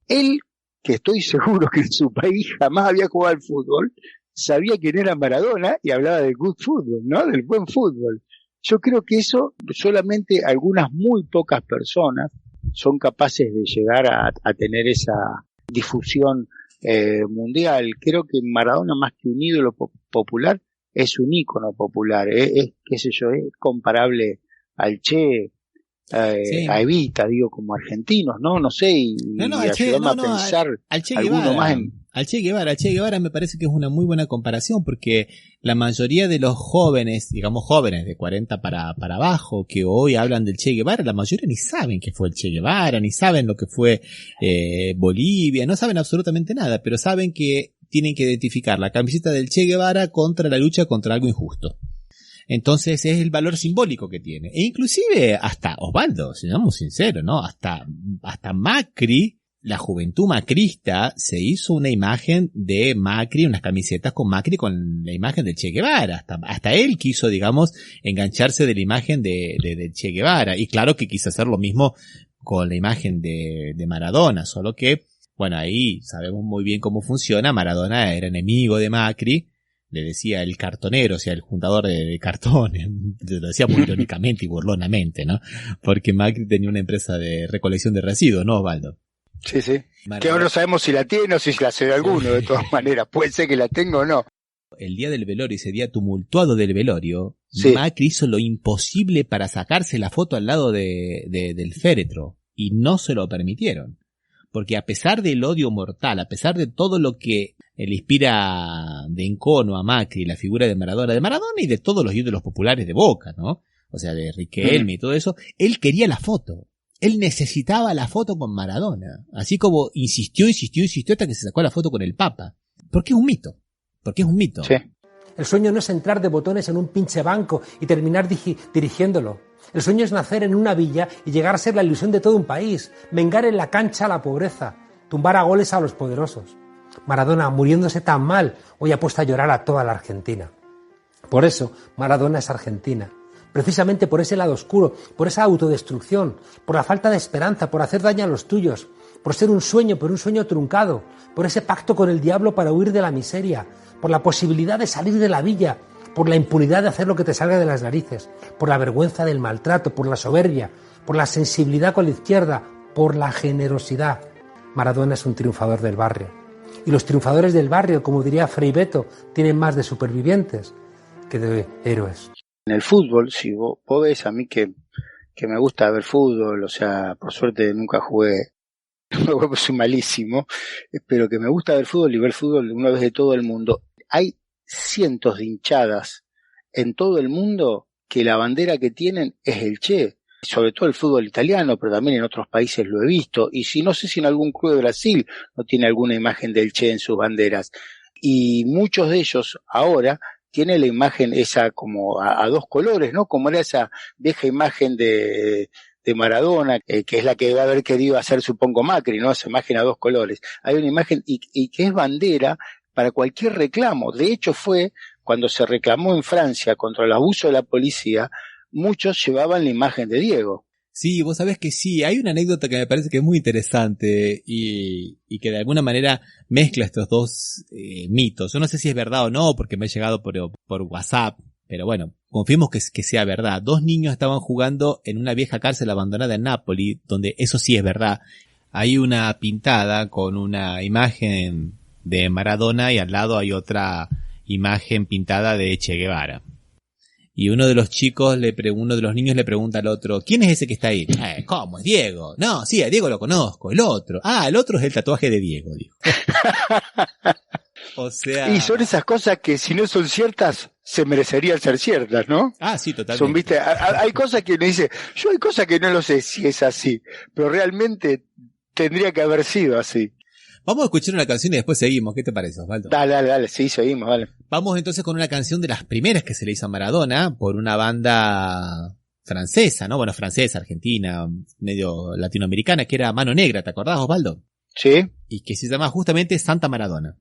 él, que estoy seguro que en su país jamás había jugado al fútbol, sabía quién era Maradona y hablaba del good football, ¿no? Del buen fútbol. Yo creo que eso solamente algunas muy pocas personas son capaces de llegar a tener esa difusión mundial. Creo que Maradona, más que un ídolo popular, es un ícono popular, qué sé yo, es comparable al Che, Sí. a Evita, digo, como argentinos, no sé, y ayudarme a pensar al Che alguno Guevara, más en... al Che Guevara me parece que es una muy buena comparación, porque la mayoría de los jóvenes, digamos jóvenes de 40 para abajo, que hoy hablan del Che Guevara, la mayoría ni saben qué fue el Che Guevara, ni saben lo que fue Bolivia, no saben absolutamente nada, pero saben que tienen que identificar la camiseta del Che Guevara contra la lucha contra algo injusto. Entonces es el valor simbólico que tiene. E inclusive hasta Osvaldo, seamos sinceros, ¿no? Hasta Macri, la juventud macrista, se hizo una imagen de Macri, unas camisetas con Macri con la imagen del Che Guevara. Hasta él quiso, digamos, engancharse de la imagen de Che Guevara. Y claro que quiso hacer lo mismo con la imagen de Maradona, solo que, bueno, ahí sabemos muy bien cómo funciona. Maradona era enemigo de Macri. Le decía el cartonero, o sea, el juntador de cartones, lo decía muy irónicamente y burlonamente, ¿no? Porque Macri tenía una empresa de recolección de residuos, ¿no, Osvaldo? Sí. Que ahora no sabemos si la tiene o si la cede alguno, de todas maneras. Puede ser que la tenga o no. El día del velorio, ese día tumultuado del velorio, sí. Macri hizo lo imposible para sacarse la foto al lado del féretro. Y no se lo permitieron. Porque a pesar del odio mortal, a pesar de todo lo que le inspira de encono a Macri, la figura de Maradona y de todos los ídolos populares de Boca, ¿no? O sea, de Riquelme y todo eso, él quería la foto. Él necesitaba la foto con Maradona. Así como insistió hasta que se sacó la foto con el Papa. Porque es un mito. Sí. El sueño no es entrar de botones en un pinche banco y terminar dirigiéndolo. El sueño es nacer en una villa y llegar a ser la ilusión de todo un país, vengar en la cancha a la pobreza, tumbar a goles a los poderosos. Maradona, muriéndose tan mal, hoy ha puesto a llorar a toda la Argentina. Por eso, Maradona es Argentina. Precisamente por ese lado oscuro, por esa autodestrucción, por la falta de esperanza, por hacer daño a los tuyos, por ser un sueño, pero un sueño truncado, por ese pacto con el diablo para huir de la miseria, por la posibilidad de salir de la villa, por la impunidad de hacer lo que te salga de las narices, por la vergüenza del maltrato, por la soberbia, por la sensibilidad con la izquierda, por la generosidad. Maradona es un triunfador del barrio. Y los triunfadores del barrio, como diría Frei Beto, tienen más de supervivientes que de héroes. En el fútbol, si vos ves, a mí que me gusta ver fútbol, o sea, por suerte nunca jugué, soy malísimo, pero que me gusta ver fútbol y ver fútbol una vez de todo el mundo. Hay cientos de hinchadas en todo el mundo que la bandera que tienen es el Che, sobre todo el fútbol italiano, pero también en otros países lo he visto, y no sé si en algún club de Brasil no tiene alguna imagen del Che en sus banderas, y muchos de ellos ahora tienen la imagen esa como a dos colores, ¿no? Como era esa vieja imagen de Maradona, que es la que debe haber querido hacer, supongo, Macri, ¿no? Esa imagen a dos colores. Hay una imagen y que es bandera para cualquier reclamo. De hecho fue cuando se reclamó en Francia contra el abuso de la policía, muchos llevaban la imagen de Diego. Sí, vos sabés que sí, hay una anécdota que me parece que es muy interesante y que de alguna manera mezcla estos dos mitos. Yo no sé si es verdad o no, porque me ha llegado por WhatsApp, pero bueno, confiemos que sea verdad. Dos niños estaban jugando en una vieja cárcel abandonada en Nápoli, donde eso sí es verdad. Hay una pintada con una imagen de Maradona y al lado hay otra imagen pintada de Che Guevara. Y uno de los niños le pregunta al otro, ¿quién es ese que está ahí? ¿Cómo? ¿Es Diego? No, sí, a Diego lo conozco. El otro. El otro es el tatuaje de Diego, dijo. O sea... Y son esas cosas que si no son ciertas, se merecerían ser ciertas, ¿no? Sí, totalmente. ¿Viste? Hay cosas que uno dice, yo hay cosas que no lo sé si es así, pero realmente tendría que haber sido así. Vamos a escuchar una canción y después seguimos. ¿Qué te parece, Osvaldo? Dale, sí, seguimos, dale. Vamos entonces con una canción de las primeras que se le hizo a Maradona por una banda francesa, ¿no? Bueno, francesa, argentina, medio latinoamericana, que era Mano Negra, ¿te acordás, Osvaldo? Sí. Y que se llama justamente Santa Maradona.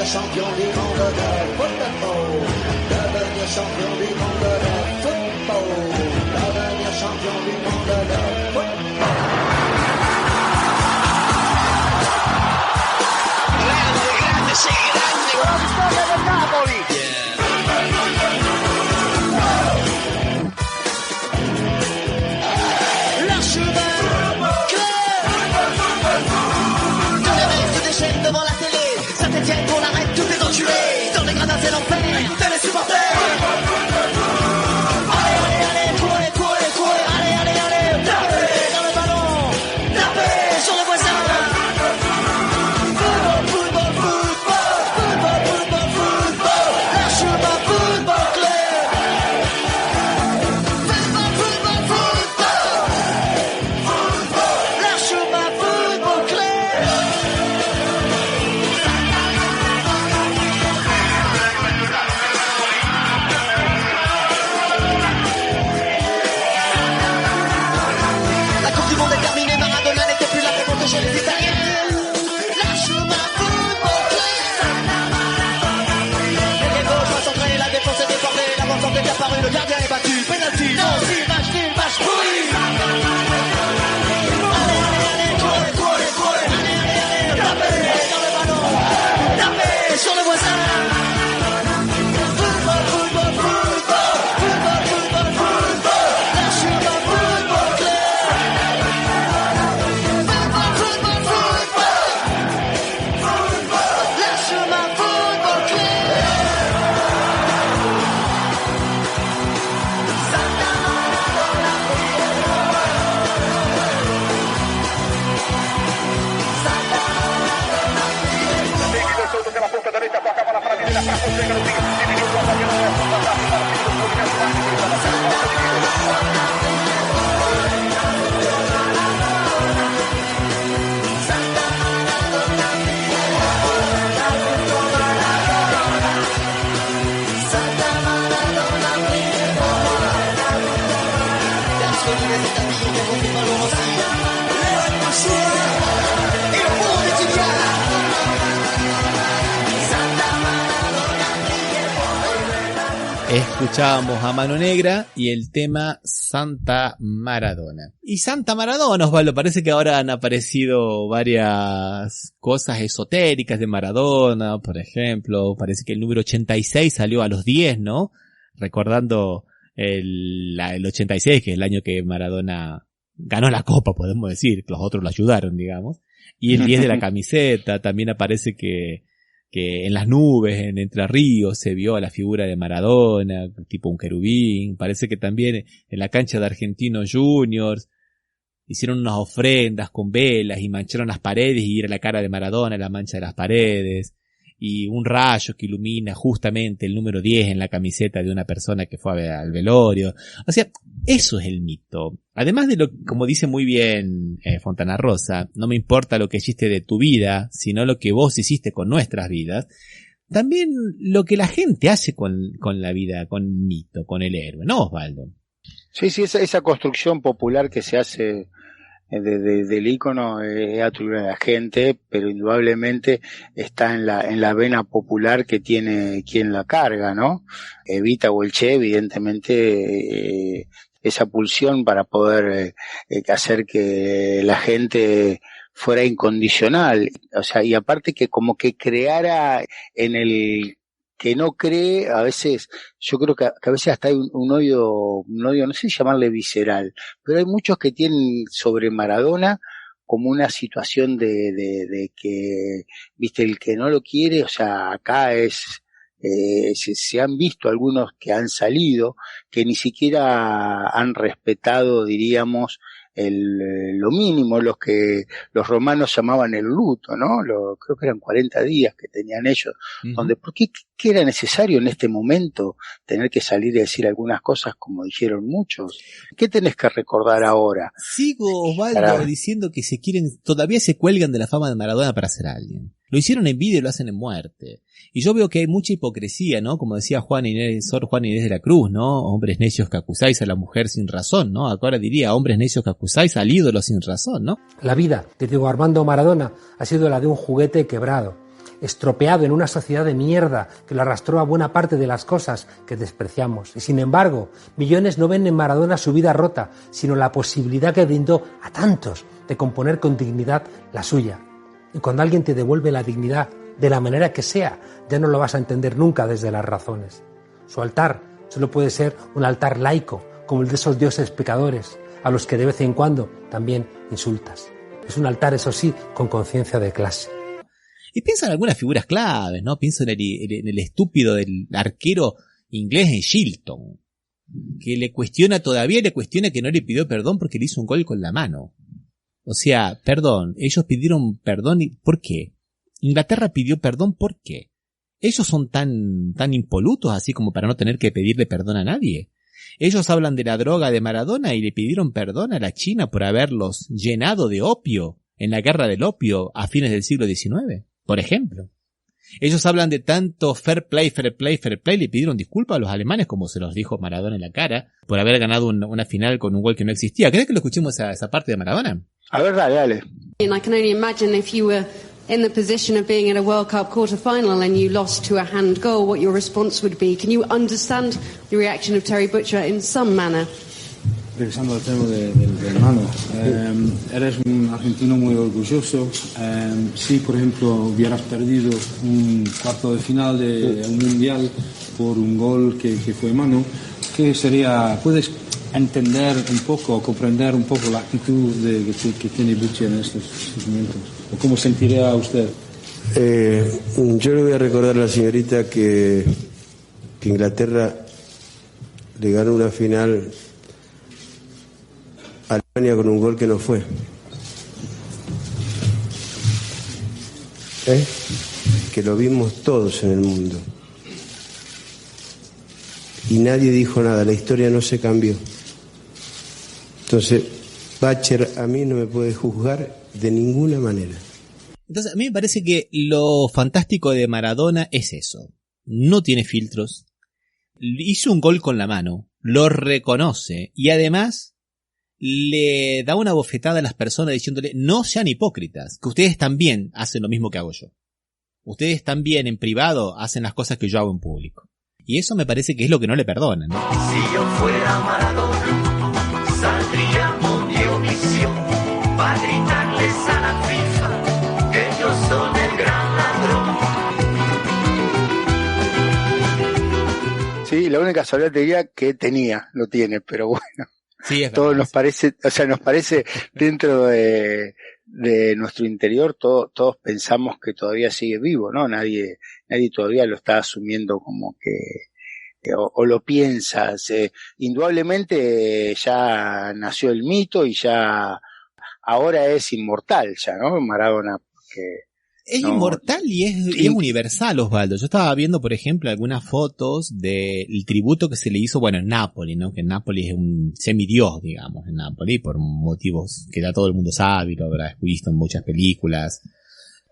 Champion du monde de football, devenir champion du monde de football, Escuchábamos a Mano Negra y el tema Santa Maradona. Y Santa Maradona, Osvaldo, parece que ahora han aparecido varias cosas esotéricas de Maradona, por ejemplo, parece que el número 86 salió a los 10, ¿no? Recordando el 86, que es el año que Maradona ganó la copa, podemos decir, los otros lo ayudaron, digamos. Y el 10 de la camiseta, también aparece que en las nubes, en Entre Ríos, se vio a la figura de Maradona, tipo un querubín. Parece que también en la cancha de Argentinos Juniors hicieron unas ofrendas con velas y mancharon las paredes y era la cara de Maradona, la mancha de las paredes. Y un rayo que ilumina justamente el número 10 en la camiseta de una persona que fue al velorio. O sea, eso es el mito. Además de lo, como dice muy bien Fontana Rosa, no me importa lo que hiciste de tu vida, sino lo que vos hiciste con nuestras vidas. También lo que la gente hace con la vida, con el mito, con el héroe, ¿no, Osvaldo? Sí, esa construcción popular que se hace del ícono es atribuida a la gente, pero indudablemente está en la vena popular que tiene quien la carga, ¿no? Evita o el Che, evidentemente, esa pulsión para poder hacer que la gente fuera incondicional, o sea, y aparte que como que creara en el que no cree, a veces, yo creo que a veces hasta hay un odio, no sé si llamarle visceral, pero hay muchos que tienen sobre Maradona como una situación de que, viste, el que no lo quiere, o sea, acá se han visto algunos que han salido, que ni siquiera han respetado, diríamos, lo mínimo, los que los romanos llamaban el luto, ¿no? Creo que eran 40 días que tenían ellos, donde, ¿por qué era necesario en este momento tener que salir y decir algunas cosas como dijeron muchos? ¿Qué tenés que recordar ahora? Sigo, Osvaldo, diciendo que todavía se cuelgan de la fama de Maradona para ser alguien. Lo hicieron en vida y lo hacen en muerte. Y yo veo que hay mucha hipocresía, ¿no? Como decía Sor Juan Inés de la Cruz, ¿no? Hombres necios que acusáis a la mujer sin razón, ¿no? Acá ahora diría, hombres necios que acusáis al ídolo sin razón, ¿no? La vida de Diego Armando Maradona ha sido la de un juguete quebrado, estropeado en una sociedad de mierda que lo arrastró a buena parte de las cosas que despreciamos. Y sin embargo, millones no ven en Maradona su vida rota, sino la posibilidad que brindó a tantos de componer con dignidad la suya. Y cuando alguien te devuelve la dignidad de la manera que sea, ya no lo vas a entender nunca desde las razones. Su altar solo puede ser un altar laico, como el de esos dioses pecadores, a los que de vez en cuando también insultas. Es un altar, eso sí, con conciencia de clase. Y pienso en algunas figuras claves, ¿no? Pienso en el estúpido del arquero inglés en Shilton, que todavía le cuestiona que no le pidió perdón porque le hizo un gol con la mano. O sea, perdón, ellos pidieron perdón, ¿por qué? Inglaterra pidió perdón, ¿por qué? Ellos son tan impolutos así como para no tener que pedirle perdón a nadie. Ellos hablan de la droga de Maradona y le pidieron perdón a la China por haberlos llenado de opio en la guerra del opio a fines del siglo XIX, por ejemplo. Ellos hablan de tanto fair play, le pidieron disculpas a los alemanes, como se los dijo Maradona en la cara, por haber ganado una final con un gol que no existía. ¿Querés que lo escuchemos esa parte de Maradona? A ver, dale. And I can only imagine if you were in the position of being in a World Cup quarter-final and you lost to a hand goal, what your response would be. Can you understand the reaction of Terry Butcher in some manner? Regresando al tema del mano, eres un argentino muy orgulloso. Si, por ejemplo, hubieras perdido un cuarto de final de un mundial por un gol que fue mano, ¿qué sería? ¿Puedes entender un poco, comprender un poco la actitud que tiene Butcher en estos momentos? ¿O cómo sentiría usted? Yo le voy a recordar a la señorita que Inglaterra le ganó una final a Alemania con un gol que no fue. Que lo vimos todos en el mundo. Y nadie dijo nada, la historia no se cambió. Entonces, Butcher a mí no me puede juzgar de ninguna manera. Entonces, a mí me parece que lo fantástico de Maradona es eso. No tiene filtros. Hizo un gol con la mano, lo reconoce y además le da una bofetada a las personas diciéndole, no sean hipócritas, que ustedes también hacen lo mismo que hago yo. Ustedes también en privado hacen las cosas que yo hago en público. Y eso me parece que es lo que no le perdonan, ¿no? Si yo fuera Maradona, saldría a Mundiovisión para gritarles a la FIFA que ellos son el gran ladrón. Sí, la única soledad que tenía, lo tiene, pero bueno. Sí, es todo verdad. nos parece dentro de nuestro interior, todos pensamos que todavía sigue vivo, ¿no? Nadie todavía lo está asumiendo como que o lo piensas. Indudablemente ya nació el mito y ya ahora es inmortal ya, ¿no? Maradona, porque es inmortal y es universal, Osvaldo. Yo estaba viendo, por ejemplo, algunas fotos del tributo que se le hizo, bueno, en Nápoles, ¿no? Que en Nápoles es un semidios, digamos, en Nápoles, por motivos que ya todo el mundo sabe, lo habrás visto en muchas películas.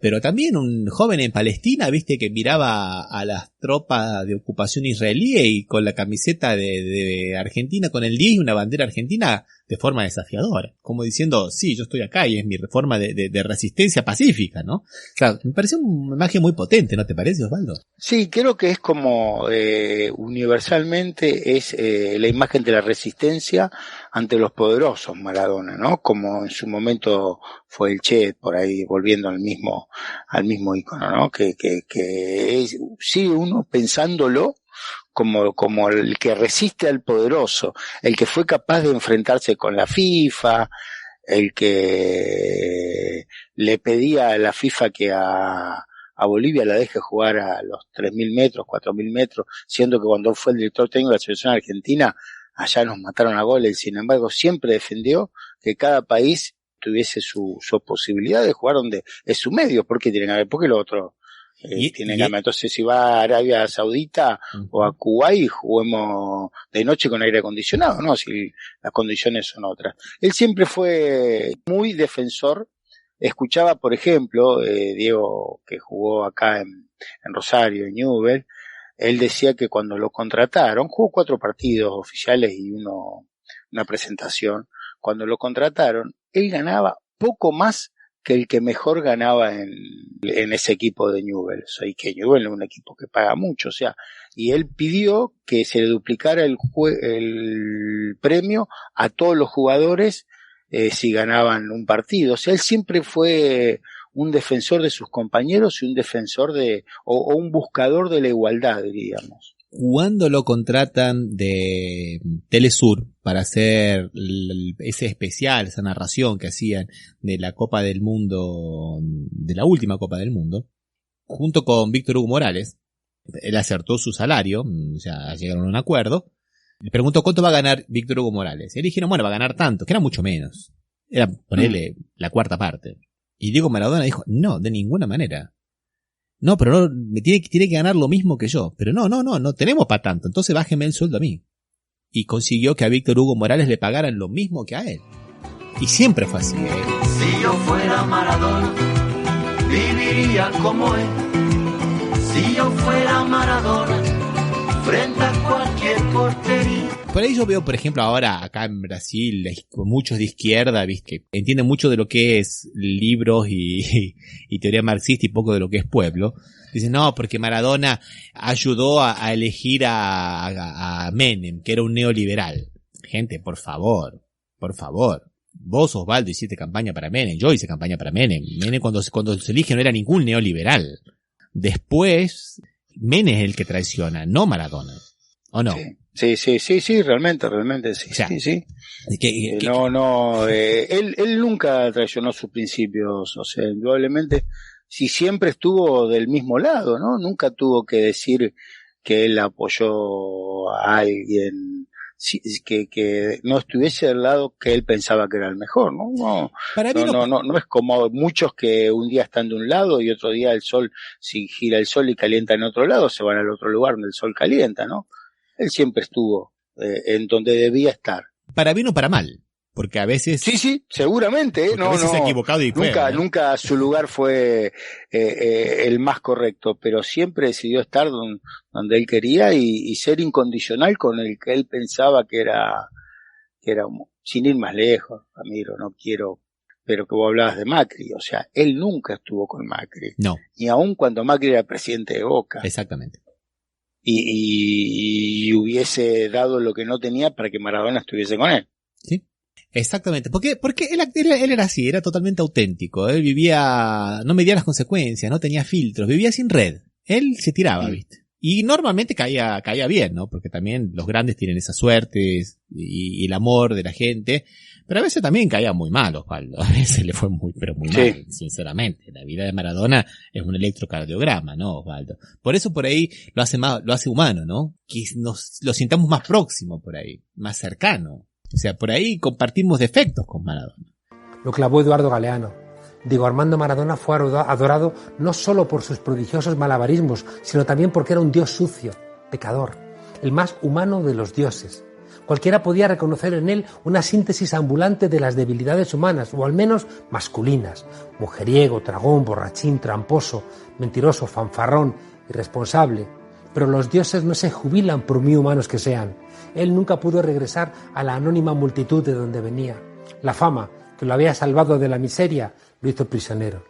Pero también un joven en Palestina, viste, que miraba a las tropas de ocupación israelí y con la camiseta de Argentina, con el 10 y una bandera argentina de forma desafiadora. Como diciendo, sí, yo estoy acá y es mi forma de resistencia pacífica, ¿no? O sea, me parece una imagen muy potente, ¿no te parece, Osvaldo? Sí, creo que es como universalmente es la imagen de la resistencia ante los poderosos, Maradona, ¿no? Como en su momento fue el Che, por ahí volviendo al mismo ícono, ¿no? Que es, sí, uno pensándolo como el que resiste al poderoso, el que fue capaz de enfrentarse con la FIFA, el que le pedía a la FIFA que a Bolivia la deje jugar a los 3.000 metros, 4.000 metros, siendo que cuando fue el director técnico de la selección argentina, allá nos mataron a goles, sin embargo siempre defendió que cada país tuviese su posibilidad de jugar donde es su medio, porque tienen que ver, porque lo otro tienen que ver. Entonces si va a Arabia Saudita o a Kuwait, juguemos de noche con aire acondicionado, ¿no? Si las condiciones son otras. Él siempre fue muy defensor. Escuchaba, por ejemplo, Diego, que jugó acá en Rosario, en Newell's, él decía que cuando lo contrataron, jugó 4 partidos oficiales y una presentación. Cuando lo contrataron, él ganaba poco más que el que mejor ganaba en ese equipo de Newell's. Y que Newell's es un equipo que paga mucho, o sea, y él pidió que se le duplicara el premio a todos los jugadores si ganaban un partido. O sea, él siempre fue un defensor de sus compañeros y un defensor o un buscador de la igualdad, diríamos. Cuando lo contratan de Telesur para hacer ese especial, esa narración que hacían de la Copa del Mundo, de la última Copa del Mundo, junto con Víctor Hugo Morales, él acertó su salario, o sea, llegaron a un acuerdo. Le preguntó cuánto va a ganar Víctor Hugo Morales. Y le dijeron, bueno, va a ganar tanto, que era mucho menos. Era ponerle la cuarta parte. Y Diego Maradona dijo, no, de ninguna manera. No, pero no, tiene que ganar lo mismo que yo. Pero no tenemos para tanto. Entonces bájeme el sueldo a mí. Y consiguió que a Víctor Hugo Morales le pagaran lo mismo que a él. Y siempre fue así. Si yo fuera Maradona, viviría como él. Si yo fuera Maradona, frente a cualquier portería. Por ahí yo veo, por ejemplo, ahora acá en Brasil, muchos de izquierda, ¿viste? Que entienden mucho de lo que es libros y teoría marxista y poco de lo que es pueblo. Dicen, no, porque Maradona ayudó a elegir a Menem, que era un neoliberal. Gente, por favor. Vos, Osvaldo, hiciste campaña para Menem. Yo hice campaña para Menem. Menem cuando se elige no era ningún neoliberal. Después, Menem es el que traiciona, no Maradona. ¿O no? Sí, realmente sí. O sea, sí. Él nunca traicionó sus principios, o sea, indudablemente, si siempre estuvo del mismo lado, ¿no? Nunca tuvo que decir que él apoyó a alguien, que no estuviese del lado que él pensaba que era el mejor, ¿no? No es como muchos que un día están de un lado y otro día si gira el sol y calienta en otro lado, se van al otro lugar donde el sol calienta, ¿no? Él siempre estuvo en donde debía estar. Para bien o para mal, porque a veces... Sí, seguramente. A veces se ha equivocado y nunca su lugar fue el más correcto, pero siempre decidió estar donde él quería y ser incondicional con el que él pensaba que era sin ir más lejos, Ramiro, no quiero, pero que vos hablabas de Macri, o sea, él nunca estuvo con Macri. No. Ni aun cuando Macri era presidente de Boca. Exactamente. Y hubiese dado lo que no tenía para que Maradona estuviese con él. Sí. Exactamente, porque él era así, era totalmente auténtico, él vivía, no medía las consecuencias, no tenía filtros, vivía sin red, él se tiraba, ¿viste? Y normalmente caía bien, ¿no? Porque también los grandes tienen esa suerte y el amor de la gente, pero a veces también caía muy mal, Osvaldo, a veces le fue muy mal, sinceramente. La vida de Maradona es un electrocardiograma, ¿no, Osvaldo? Por eso por ahí lo hace humano, ¿no? Que lo sintamos más próximo por ahí, más cercano. O sea, por ahí compartimos defectos con Maradona. Lo clavó Eduardo Galeano. Diego Armando Maradona fue adorado no solo por sus prodigiosos malabarismos, sino también porque era un dios sucio, pecador, el más humano de los dioses. Cualquiera podía reconocer en él una síntesis ambulante de las debilidades humanas, o al menos masculinas: mujeriego, tragón, borrachín, tramposo, mentiroso, fanfarrón, irresponsable. Pero los dioses no se jubilan por muy humanos que sean. Él nunca pudo regresar a la anónima multitud de donde venía. La fama, que lo había salvado de la miseria, lo hizo prisionero.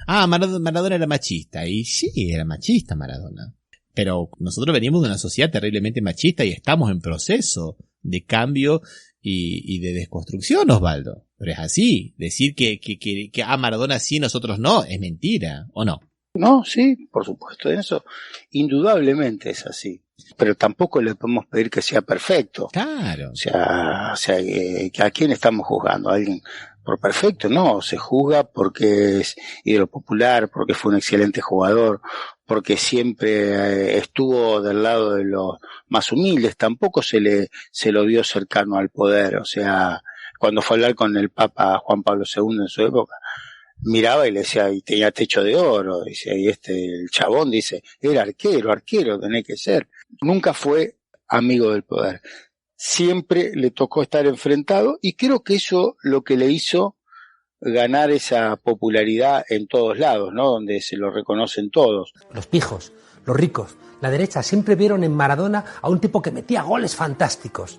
Maradona era machista, y sí, era machista Maradona. Pero nosotros venimos de una sociedad terriblemente machista y estamos en proceso de cambio y de desconstrucción, Osvaldo. Pero es así, decir que Maradona sí, nosotros no, es mentira, ¿o no? No, sí, por supuesto, eso indudablemente es así. Pero tampoco le podemos pedir que sea perfecto. Claro. O sea, que ¿a quién estamos juzgando? ¿A alguien por perfecto? No, se juzga porque es ídolo popular, porque fue un excelente jugador, porque siempre estuvo del lado de los más humildes. Tampoco se lo vio cercano al poder. O sea, cuando fue a hablar con el Papa Juan Pablo II en su época, miraba y le decía, y tenía techo de oro, dice, y el chabón dice, era arquero tenés que ser. Nunca fue amigo del poder. Siempre le tocó estar enfrentado, y creo que eso lo que le hizo ganar esa popularidad en todos lados, ¿no? Donde se lo reconocen todos. Los pijos, los ricos, la derecha siempre vieron en Maradona a un tipo que metía goles fantásticos.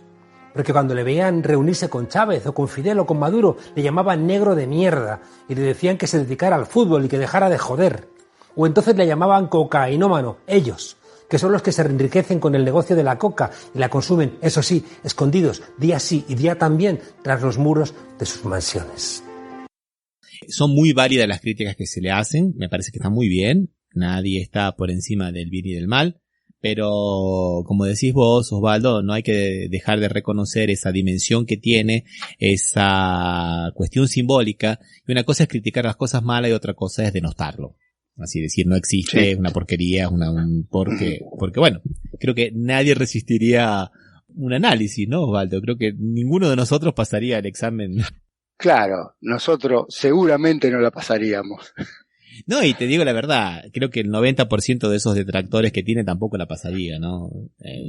Porque cuando le veían reunirse con Chávez o con Fidel o con Maduro, le llamaban negro de mierda y le decían que se dedicara al fútbol y que dejara de joder. O entonces le llamaban cocainómano, ellos, que son los que se enriquecen con el negocio de la coca y la consumen, eso sí, escondidos, día sí y día también, tras los muros de sus mansiones. Son muy válidas las críticas que se le hacen, me parece que está muy bien, nadie está por encima del bien y del mal. Pero, como decís vos, Osvaldo, no hay que dejar de reconocer esa dimensión que tiene, esa cuestión simbólica. Y una cosa es criticar las cosas malas y otra cosa es denostarlo. Así decir, no existe, es una porquería, porque bueno, creo que nadie resistiría un análisis, ¿no, Osvaldo? Creo que ninguno de nosotros pasaría el examen. Claro, nosotros seguramente no la pasaríamos. No, y te digo la verdad, creo que el 90% de esos detractores que tiene tampoco la pasaría, ¿no?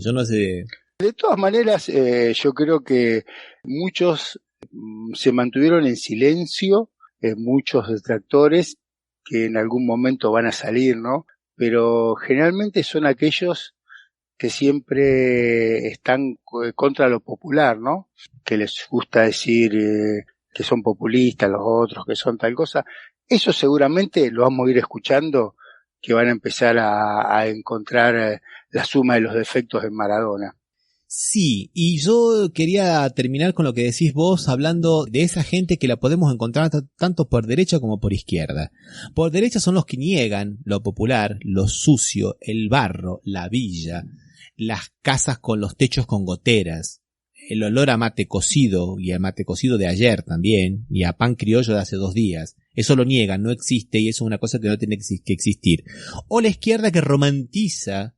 Yo no sé. De todas maneras, yo creo que muchos se mantuvieron en silencio, muchos detractores que en algún momento van a salir, ¿no? Pero generalmente son aquellos que siempre están contra lo popular, ¿no? Que les gusta decir que son populistas los otros, que son tal cosa. Eso seguramente lo vamos a ir escuchando, que van a empezar a encontrar la suma de los defectos en Maradona. Sí, y yo quería terminar con lo que decís vos, hablando de esa gente que la podemos encontrar tanto por derecha como por izquierda. Por derecha son los que niegan lo popular, lo sucio, el barro, la villa, las casas con los techos con goteras, el olor a mate cocido, y a mate cocido de ayer también, y a pan criollo de hace 2 días. Eso lo niegan, no existe, y eso es una cosa que no tiene que existir. O la izquierda que romantiza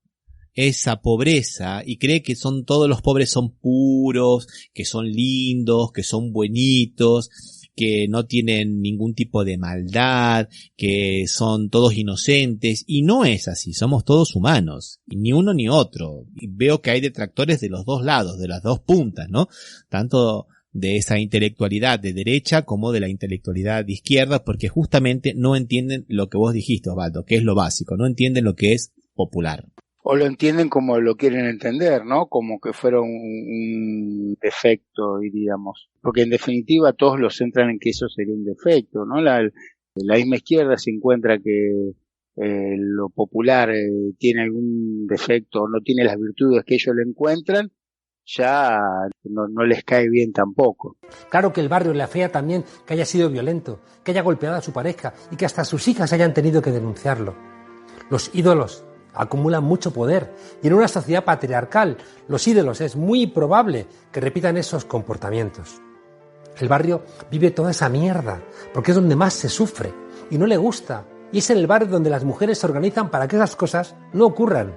esa pobreza y cree que todos los pobres son puros, que son lindos, que son buenitos, que no tienen ningún tipo de maldad, que son todos inocentes, y no es así, somos todos humanos, y ni uno ni otro. Y veo que hay detractores de los dos lados, de las dos puntas, ¿no? Tanto de esa intelectualidad de derecha como de la intelectualidad de izquierda, porque justamente no entienden lo que vos dijiste, Osvaldo, que es lo básico, no entienden lo que es popular. o lo entienden como lo quieren entender, ¿no? Como que fuera un defecto, diríamos. Porque en definitiva todos lo centran en que eso sería un defecto, ¿no? La misma izquierda se encuentra que lo popular tiene algún defecto o no tiene las virtudes que ellos le encuentran, ya no les cae bien tampoco. Claro que el barrio le afea también que haya sido violento, que haya golpeado a su pareja y que hasta sus hijas hayan tenido que denunciarlo. Los ídolos acumulan mucho poder y en una sociedad patriarcal los ídolos es muy probable que repitan esos comportamientos. El barrio vive toda esa mierda porque es donde más se sufre y no le gusta, y es en el barrio donde las mujeres se organizan para que esas cosas no ocurran.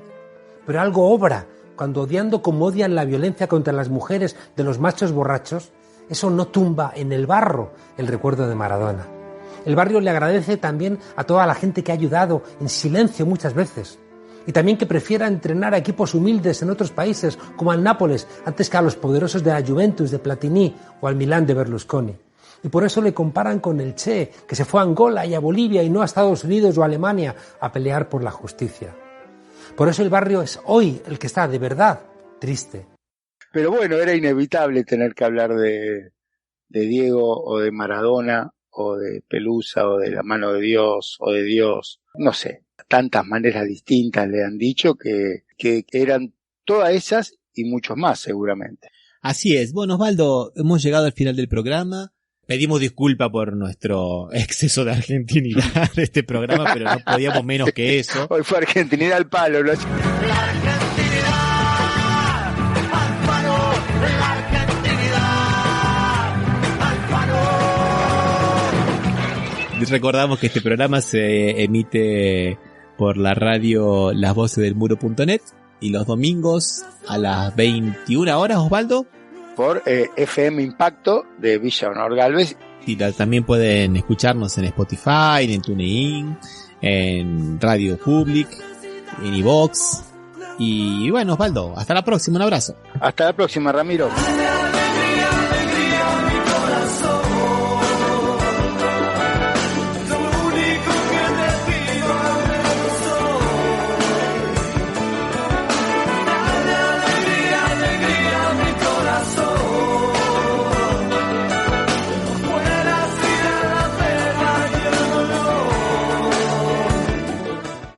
Pero algo obra cuando, odiando como odian la violencia contra las mujeres de los machos borrachos, eso no tumba en el barro el recuerdo de Maradona. El barrio le agradece también a toda la gente que ha ayudado en silencio muchas veces, y también que prefiera entrenar a equipos humildes en otros países, como al Nápoles, antes que a los poderosos de la Juventus de Platini o al Milán de Berlusconi. Y por eso le comparan con el Che, que se fue a Angola y a Bolivia y no a Estados Unidos o a Alemania a pelear por la justicia. Por eso el barrio es hoy el que está de verdad triste. Pero bueno, era inevitable tener que hablar de Diego o de Maradona o de Pelusa o de la mano de Dios o de Dios, no sé. Tantas maneras distintas le han dicho que eran todas esas y muchos más seguramente. Así es. Bueno, Osvaldo, hemos llegado al final del programa. Pedimos disculpa por nuestro exceso de argentinidad de este programa, pero no podíamos menos que eso. Hoy fue argentinidad al palo, ¿no? Recordamos que este programa se emite por la radio lasvocesdelmuro.net y los domingos a las 21 horas, Osvaldo. Por FM Impacto de Villa Honor Galvez. Y también pueden escucharnos en Spotify, en TuneIn, en Radio Public, en iVoox. Y bueno, Osvaldo, hasta la próxima, un abrazo. Hasta la próxima, Ramiro.